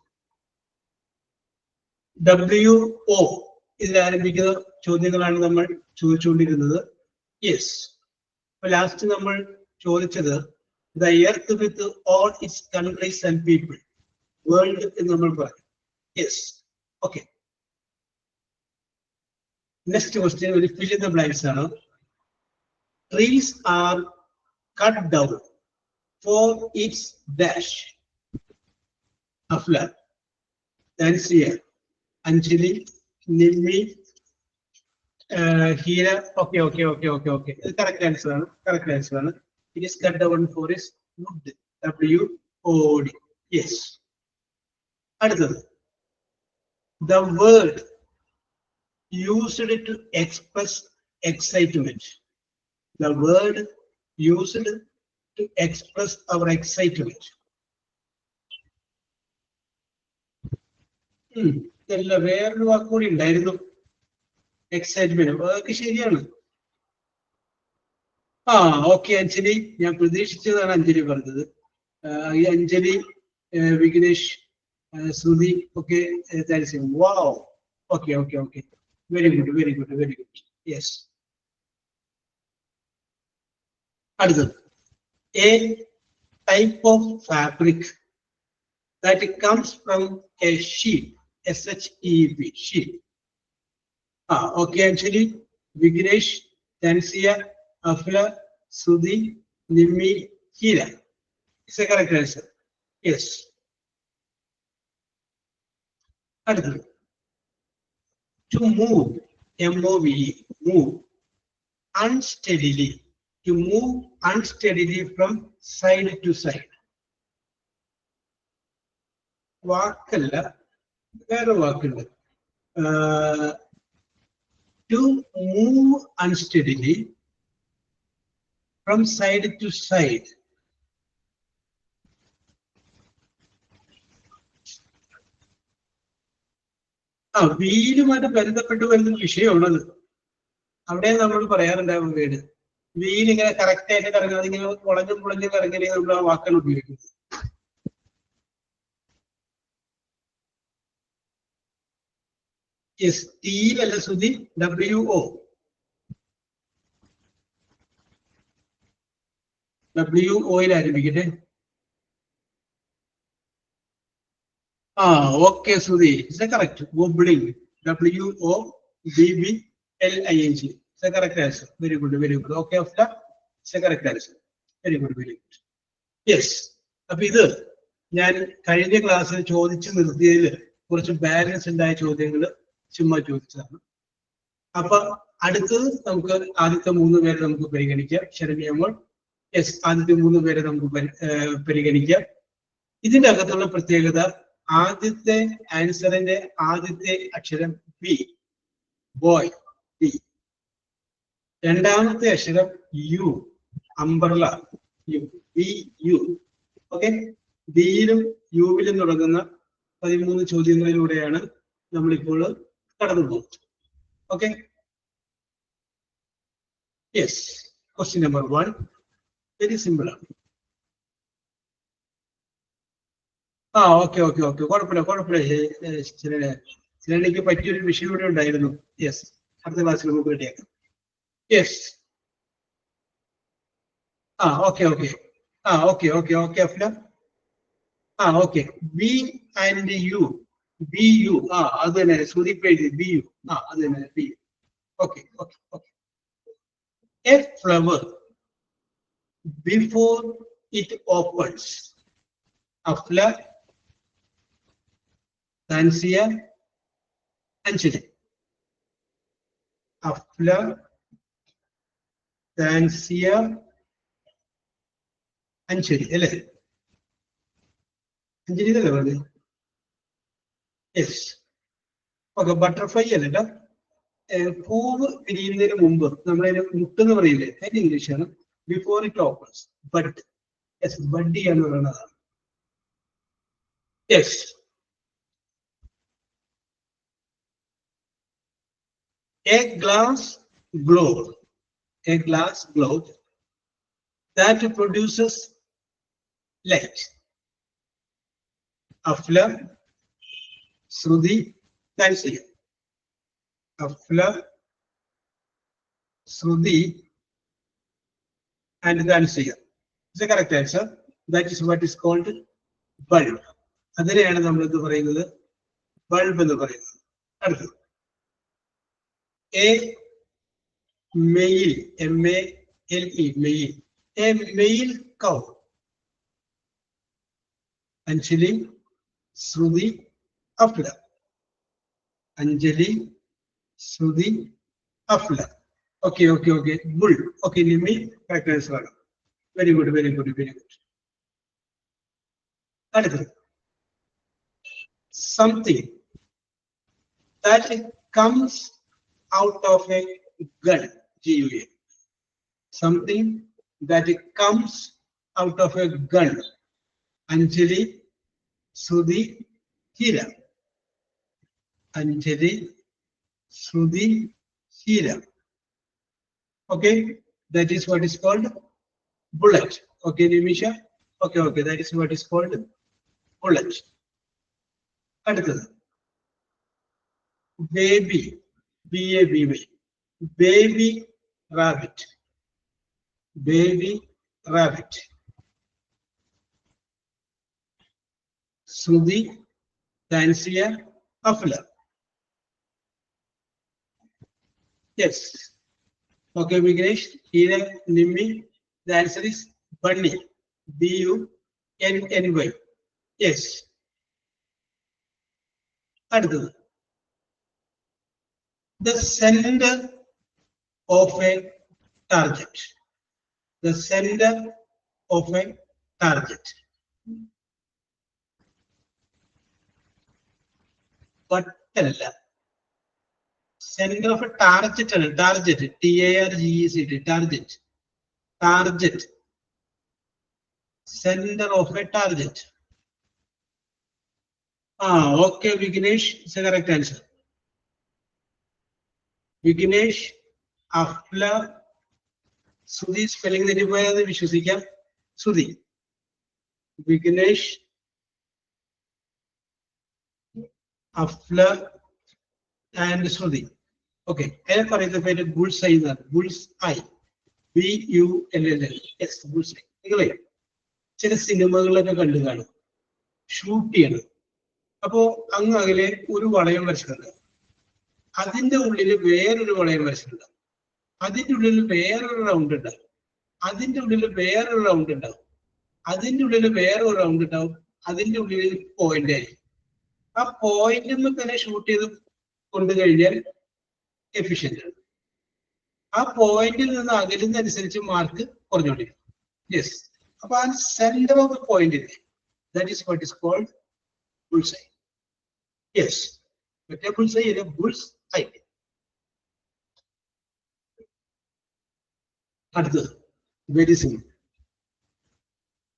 [SPEAKER 2] WO ഇതിൽ ആരംഭിക്കുന്ന ചോദ്യങ്ങളാണ് നമ്മൾ ചോദിച്ചുകൊണ്ടിരുന്നത്. യെസ്. അപ്പൊ ലാസ്റ്റ് നമ്മൾ ചോദിച്ചത് the earth with all it's countries and people, world എന്ന് നമ്മൾ പറഞ്ഞു. യെസ്. ഓക്കെ. നെക്സ്റ്റ് ക്വസ്റ്റ്യൻ ഒരു ഫിൽ ഇൻ ദ ബ്ലാങ്ക്സ് ആണ്. Trees are cut down for its dash. Afla, Tansia, Anjali, Nimmi, Hira. Okay. Correct answer. It is cut down for its wood. WOD. Yes. Another. The word used to express excitement. The word used to express our excitement. ഇതെല്ലാം വേറൊരു വാക്കുകൂടി ഉണ്ടായിരുന്നു, excitement. അതൊക്കെ ശരിയാണ്. Okay Anjali, ഞാൻ പ്രതീക്ഷിച്ചതാണ് അഞ്ജലി പറഞ്ഞത്. ഈ അഞ്ജലി, വിഘ്നേഷ്, ശ്രുതി ഒക്കെ വാവ്. Okay. Very good. Yes. അടുത്തത്, a type of fabric that comes from a sheep, SHEP, sheep. Okay, actually, Vignesh, Tansia, Afla, Sudhi, Nimmi, Hira. It's a correct answer. Yes. அடுத்தது. To move, M-O-V-E, move unsteadily. To move unsteadily from side to side. വാക്കല്ല, വേറെ വാക്കുണ്ട്. To move unsteadily from side to side. വീലുമായിട്ട് ബന്ധപ്പെട്ട് വരുന്ന വിഷയമുള്ളത്. അവിടെ നമ്മൾ പറയാറുണ്ടാവും വീട്. Wheel ഇങ്ങനെ കറക്റ്റ് ആയിട്ട് കറങ്ങാതെ ഇങ്ങനെ വളഞ്ഞും പൊളഞ്ഞും കറങ്ങി നമ്മൾ ആ വാക്കുകൾ ഉപയോഗിക്കുന്നത്. യെസ്, ടീലല്ല ശ്രുതി, WO. WO-യിൽ ആരംഭിക്കട്ടെ. Okay, Sudhi. Is that correct? Wobbling. WOBBLING. Is that correct answer? Very good, very good. Okay, after. Is that correct answer? Very good, very good. Yes. അപ്പൊ ഇത് ഞാൻ കഴിഞ്ഞ ക്ലാസ്സിൽ ചോദിച്ചു നിർത്തിയതിൽ കുറച്ച് ബാലൻസ് ഉണ്ടായ ചോദ്യങ്ങൾ ചുമ്മാ ചോദിച്ചതാണ്. അപ്പൊ അടുത്തത് നമുക്ക് ആദ്യത്തെ 3 പേരെ നമുക്ക് പരിഗണിക്കാം. ശരണ്യമോൾ. യെസ്, ആദ്യത്തെ 3 പേരെ നമുക്ക് പരിഗണിക്കാം. ഇതിന്റെ അകത്തുള്ള പ്രത്യേകത, ആദ്യത്തെ ആൻസറിന്റെ ആദ്യത്തെ അക്ഷരം ബി, ബോയ്, ബി. രണ്ടാമത്തെ അക്ഷരം U, umbrella, U, B, U. Okay, ബിയിലും യുവിലും തുടങ്ങുന്ന 13 ചോദ്യങ്ങളിലൂടെയാണ് നമ്മളിപ്പോൾ കടന്നു പോകുന്നത്. Okay, yes. Question number 1 very simple ആണ്. ഓക്കെ, കുഴപ്പമില്ല. ചിലക്ക് പറ്റിയൊരു വിഷയം കൂടെ ഉണ്ടായിരുന്നു. യെസ്, അടുത്ത ക്ലാസ്സിൽ നമുക്ക് കിട്ടിയേക്കാം. Yes. Okay Afla. Okay, B and U. B U, അത് തന്നെ ശ്രുതി പേജ്. ബി യു, അത് തന്നെ B U. Okay. A flower before it opens. Afla, Thansiya, Anjali. Afla, Thansiya, Anjali അല്ലേ? അഞ്ജലി അല്ലേ പറഞ്ഞത്? യെസ്. ഓക്കെ, ബട്ടർഫ്ലൈ അല്ല, പൂവ് വിരിയുന്നതിന് മുമ്പ് നമ്മളതിന് മുട്ടെന്ന് പറയില്ലേ, അതിന്റെ ഇംഗ്ലീഷാണ് before it opens. Bud. Yes, buddy എന്ന് പറയുന്നതാണ്. Yes. A glass globe that produces light. Afla, Sruthi, Tansiya. Afla, Sruthi, and Tansiya. Is the correct answer. That is what is called bulb. അതിനെയാണ് നമ്മൾ ഇത് പറയുന്നത് ബൾബ് എന്ന് പറയുന്നത്. അടുത്തത് A male, M-A-L-E, male. A male cow. Anjali, Sruthi, Afla. Anjali, Sruthi, Afla. Okay. Bull. Okay, Nimi, correct answer. Very good. Another. Something that comes out of a gun, G-U-A. Something that comes out of a gun. Anjali, Sruthi, Hira. Anjali, Sruthi, Hira. Okay, that is what is called bullet. Okay, Nimisha. Okay, that is what is called bullet. அடுத்தது baby, B-A-B-Y, baby rabbit, Sruthi, Tansiya, Afla. Yes, Okay, Vignesh, Hira, Nimmi. The answer is Bunny. Bunny. Yes. அடுத்தது. The center of a target. The center of a target. But center of a target. Target. T-A-R-G-E-C-T. Target. Target. Center of a target. Okay, Vignesh, it's a correct answer. Vignesh, Afla, Sudhi spelling the divide the Vishusika. Sudhi. Vignesh, Afla, and Sudhi. Okay, and for the bullseye, bullseye. B-U-L-L-L. Yes, bullseye. ചില സിനിമകളൊക്കെ കണ്ടു കാണും, shoot ചെയ്യണം. അപ്പോ അങ്ങ് അകലെ ഒരു വളയം വരച്ചിട്ടുണ്ട്, അതിന്റെ ഉള്ളിൽ വേറൊരു വളയം വരച്ചിട്ടുണ്ട്, അതിന്റെ ഉള്ളിൽ വേറൊരു റൗണ്ട് ഉണ്ടാവും, അതിന്റെ ഉള്ളിൽ വേറൊരു റൗണ്ട് ഉണ്ടാവും, അതിന്റെ ഉള്ളിൽ വേറൊരു റൗണ്ട് ഉണ്ടാവും, അതിന്റെ ഉള്ളിൽ പോയിന്റ് ആയിരിക്കും. ആ പോയിന്റിൽ നിന്ന് തന്നെ ഷൂട്ട് ചെയ്ത് കൊണ്ടു കഴിഞ്ഞാൽ എഫിഷ്യന്റ് ആണ്. ആ പോയിന്റിൽ നിന്ന് അകലുന്നതനുസരിച്ച് മാർക്ക് കുറഞ്ഞുകൊണ്ടിരിക്കും. യെസ്, അപ്പൊ ആ സെന്റർ ഓഫ് ദ പോയിന്റ് ഇല്ലേ, that is what is called bullseye. Yes, but a bullseye is a bullseye. Very simple.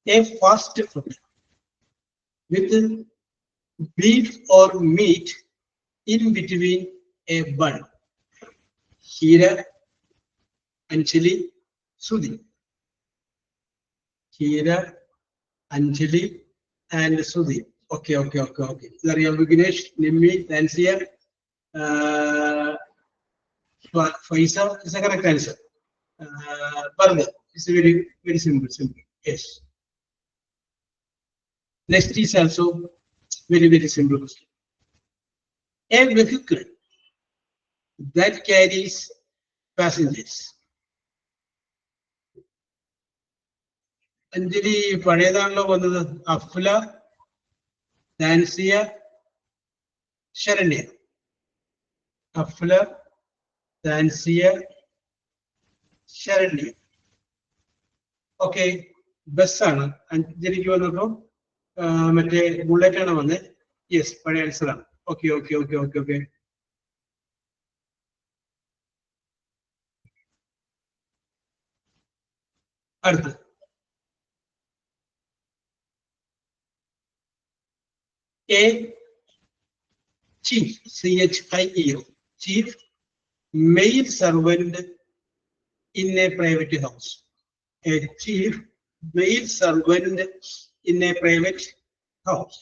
[SPEAKER 2] A fast food with beef or meat in between a bun. Hira, Anjali, Sudhi. Hira, Anjali, and Sudhi. Okay. There Vignesh, Nimmi, Nancy, Faisa is a correct answer. Further, it's very simple. Yes. Next is also very simple question. A vehicle that carries passengers. Anjali, പഴയതാണല്ലോ വന്നത്. Afla, Nancy, Sharanya. Afla, Nancy, Sharanya. Okay, best ആണ്. അഞ്ചലിക്ക് വന്നപ്പോ മറ്റേ bullet ആണ് വന്നത്. Yes, പഴയ answer ആണ്. Okay. അടുത്ത് a chief, C-H-I-E-O, chief male servant in a private house. A chief male servant in a private house.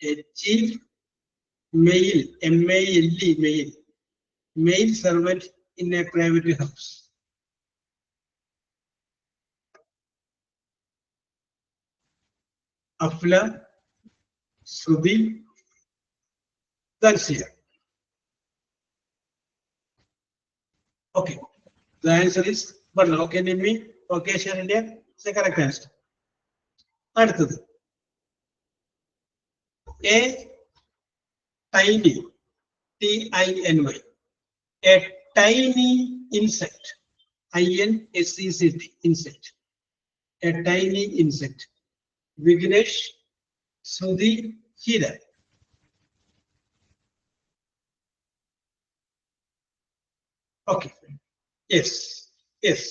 [SPEAKER 2] A chief male, M-A-L-E, male servant in a private house. Afla, Sudhi, Dansia. Okay, the answer is Barla. Okay, Nimmi, okay, Sharanya, it's the correct answer. அடுத்தது A tiny, T-I-N-Y, a tiny insect, I-N-S-E-C-T, insect, a tiny insect. Vignesh, Sudhi, Hira. Okay, yes, it's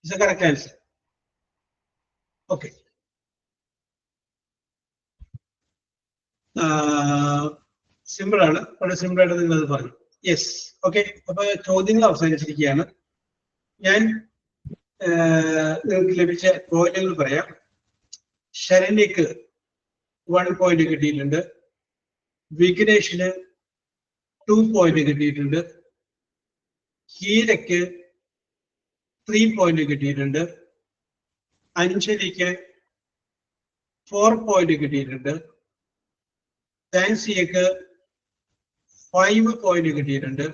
[SPEAKER 2] the correct answer. Okay. Simple ആണ്, വളരെ simple ആയിട്ട് നിങ്ങൾ അത് പറഞ്ഞു. Yes, okay. അപ്പൊ ചോദ്യങ്ങൾ അവസാനിച്ചിരിക്കുകയാണ്. ഞാൻ നിങ്ങൾക്ക് ലഭിച്ച പോയിന്റുകൾ പറയാം. ശരണ്യക്ക് 1 point കിട്ടിയിട്ടുണ്ട്, വിഘ്നേഷിന് 2 point കിട്ടിയിട്ടുണ്ട്, ഹീരയ്ക്ക് 3 പോയിന്റ് കിട്ടിയിട്ടുണ്ട്. അഞ്ജലിക്ക് 4 പോയിന്റ് കിട്ടിയിട്ടുണ്ട്. താൻസിയക്ക് 5 പോയിന്റ് കിട്ടിയിട്ടുണ്ട്.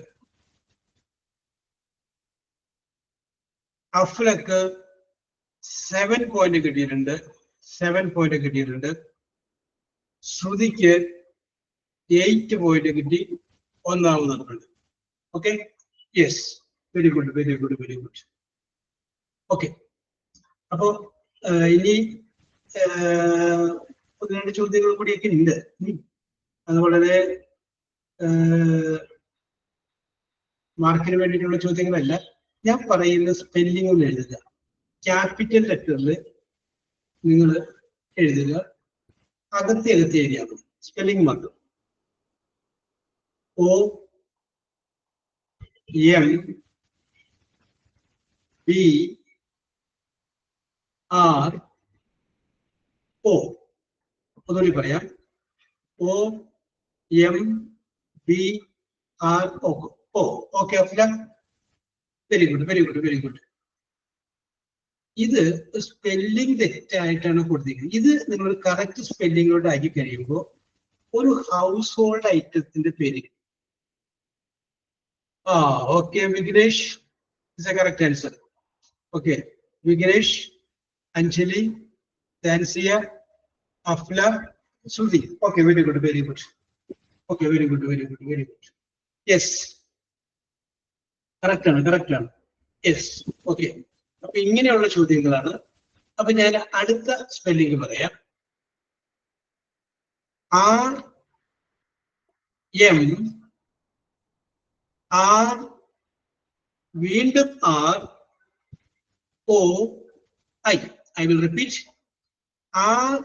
[SPEAKER 2] അഫ്ലക്ക് 7 പോയിന്റ് കിട്ടിയിട്ടുണ്ട്. 7 പോയിന്റ് കിട്ടിയിട്ടുണ്ട്. ശ്രുതിക്ക് 8 പോയിന്റ് കിട്ടി, ഒന്നാമത് നടക്കുന്നുണ്ട്. Okay, yes, very good, very good, very good. Okay, അപ്പോ ഇനി 1-2 ചോദ്യങ്ങൾ കൂടിയൊക്കെ ഉണ്ട്. അത് വളരെ മാർക്കിന് വേണ്ടിയിട്ടുള്ള ചോദ്യങ്ങളല്ല. ഞാൻ പറയുന്ന സ്പെല്ലിംഗ് ഒന്ന് എഴുതുക. ക്യാപിറ്റൽ ലെറ്ററിൽ നിങ്ങൾ എഴുതുക, അകത്തി എഴുതിയാൽ മതി. സ്പെല്ലിംഗ് മാത്രം. OMBRO ഒന്നുകൂടി പറയാം. OMBRO. Okay Afla, very good, very good, very good. ഇത് സ്പെല്ലിംഗ് തെറ്റായിട്ടാണ് കൊടുത്തിരിക്കുന്നത്. ഇത് നിങ്ങൾ കറക്റ്റ് സ്പെല്ലിങ്ങിലോട്ട് ആക്കി കഴിയുമ്പോൾ ഒരു ഹൗസ് ഹോൾഡ് ഐറ്റത്തിന്റെ പേര്. Okay, Vignesh is a correct answer. Okay, Vignesh, Anjali, Thansiya, Afla, Shruthi. Okay, very good, very good. Okay, very good, very good, very good. Yes, correct ആണ്, കറക്റ്റ് ആണ്. Yes, okay. അപ്പൊ ഇങ്ങനെയുള്ള ചോദ്യങ്ങളാണ്. അപ്പൊ ഞാൻ അടുത്ത സ്പെല്ലിംഗ് പറയാം. R വീണ്ടും ROI. I will repeat. RMRROI.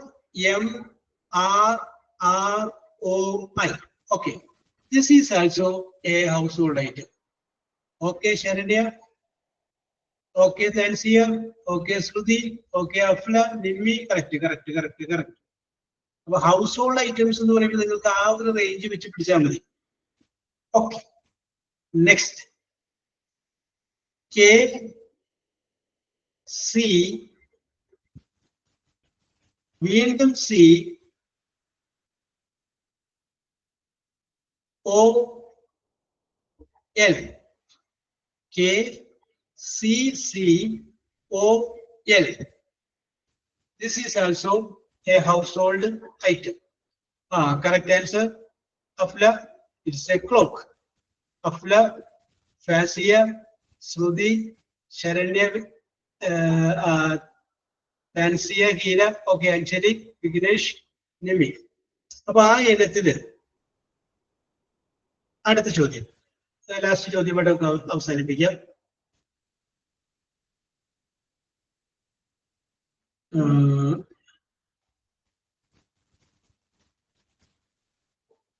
[SPEAKER 2] Okay, this is also a household item. Okay, Sharanya. Okay, Tansia. Okay, Shruti. Okay, Afla, Nimmi. Correct, correct, correct, correct. അപ്പൊ ഹൗസ് ഹോൾഡ് ഐറ്റംസ് എന്ന് പറയുമ്പോൾ നിങ്ങൾക്ക് ആ ഒരു റേഞ്ച് വെച്ച് പിടിച്ചാൽ മതി. ഓക്കെ, നെക്സ്റ്റ് KC വീണ്ടും COL. KCCOL. This is also a household item. Correct answer. Afla, it's a clock. Afla, Fasia, Shruti, Sharanya, Tansia, Hira. Okay, Anjali, Vignesh, Nimi. അപ്പൊ ആ ഇനത്തില് അടുത്ത ചോദ്യം, ലാസ്റ്റ് ചോദ്യമായിട്ട് അവസാനിപ്പിക്കാം.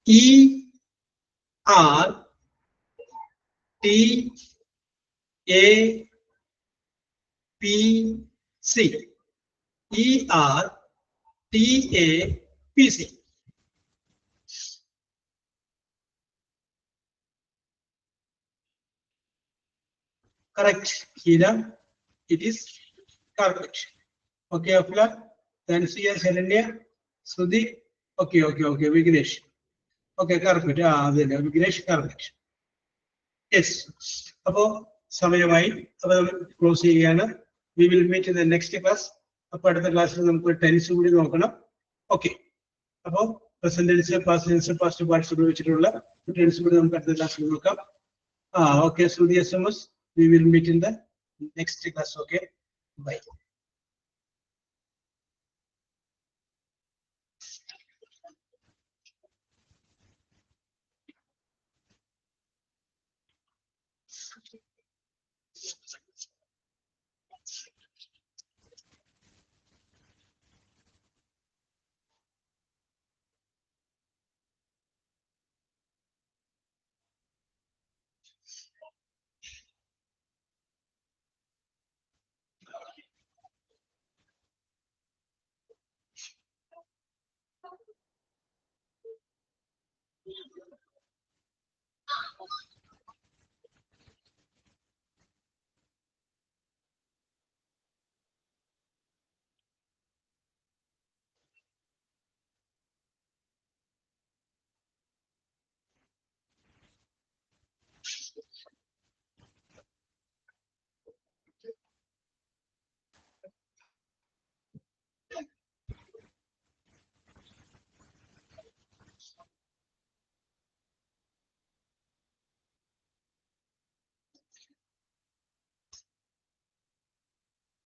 [SPEAKER 2] ERTAPC. ERTAPC. Correct, Hira. It is correct. Okay, Afla, Tansia, Sharanya, Sudhi. Okay, okay, okay, Vignesh. Okay, correct. Vignesh, correct. Yes. അപ്പോ സമയമായി. അപ്പൊ close ചെയ്യുകയാണ്. We will meet in the next class. അപ്പൊ അടുത്ത ക്ലാസ്സിൽ നമുക്ക് ടെൻസ് കൂടി നോക്കണം. ഓക്കെ, അപ്പോ present tense, past tense, past participle വെച്ചിട്ടുള്ള ടെൻസ് കൂടി നമുക്ക് അടുത്ത ക്ലാസ്സിൽ നോക്കാം. Okay, Shruti SMS. We will meet in the next class. Okay, bye.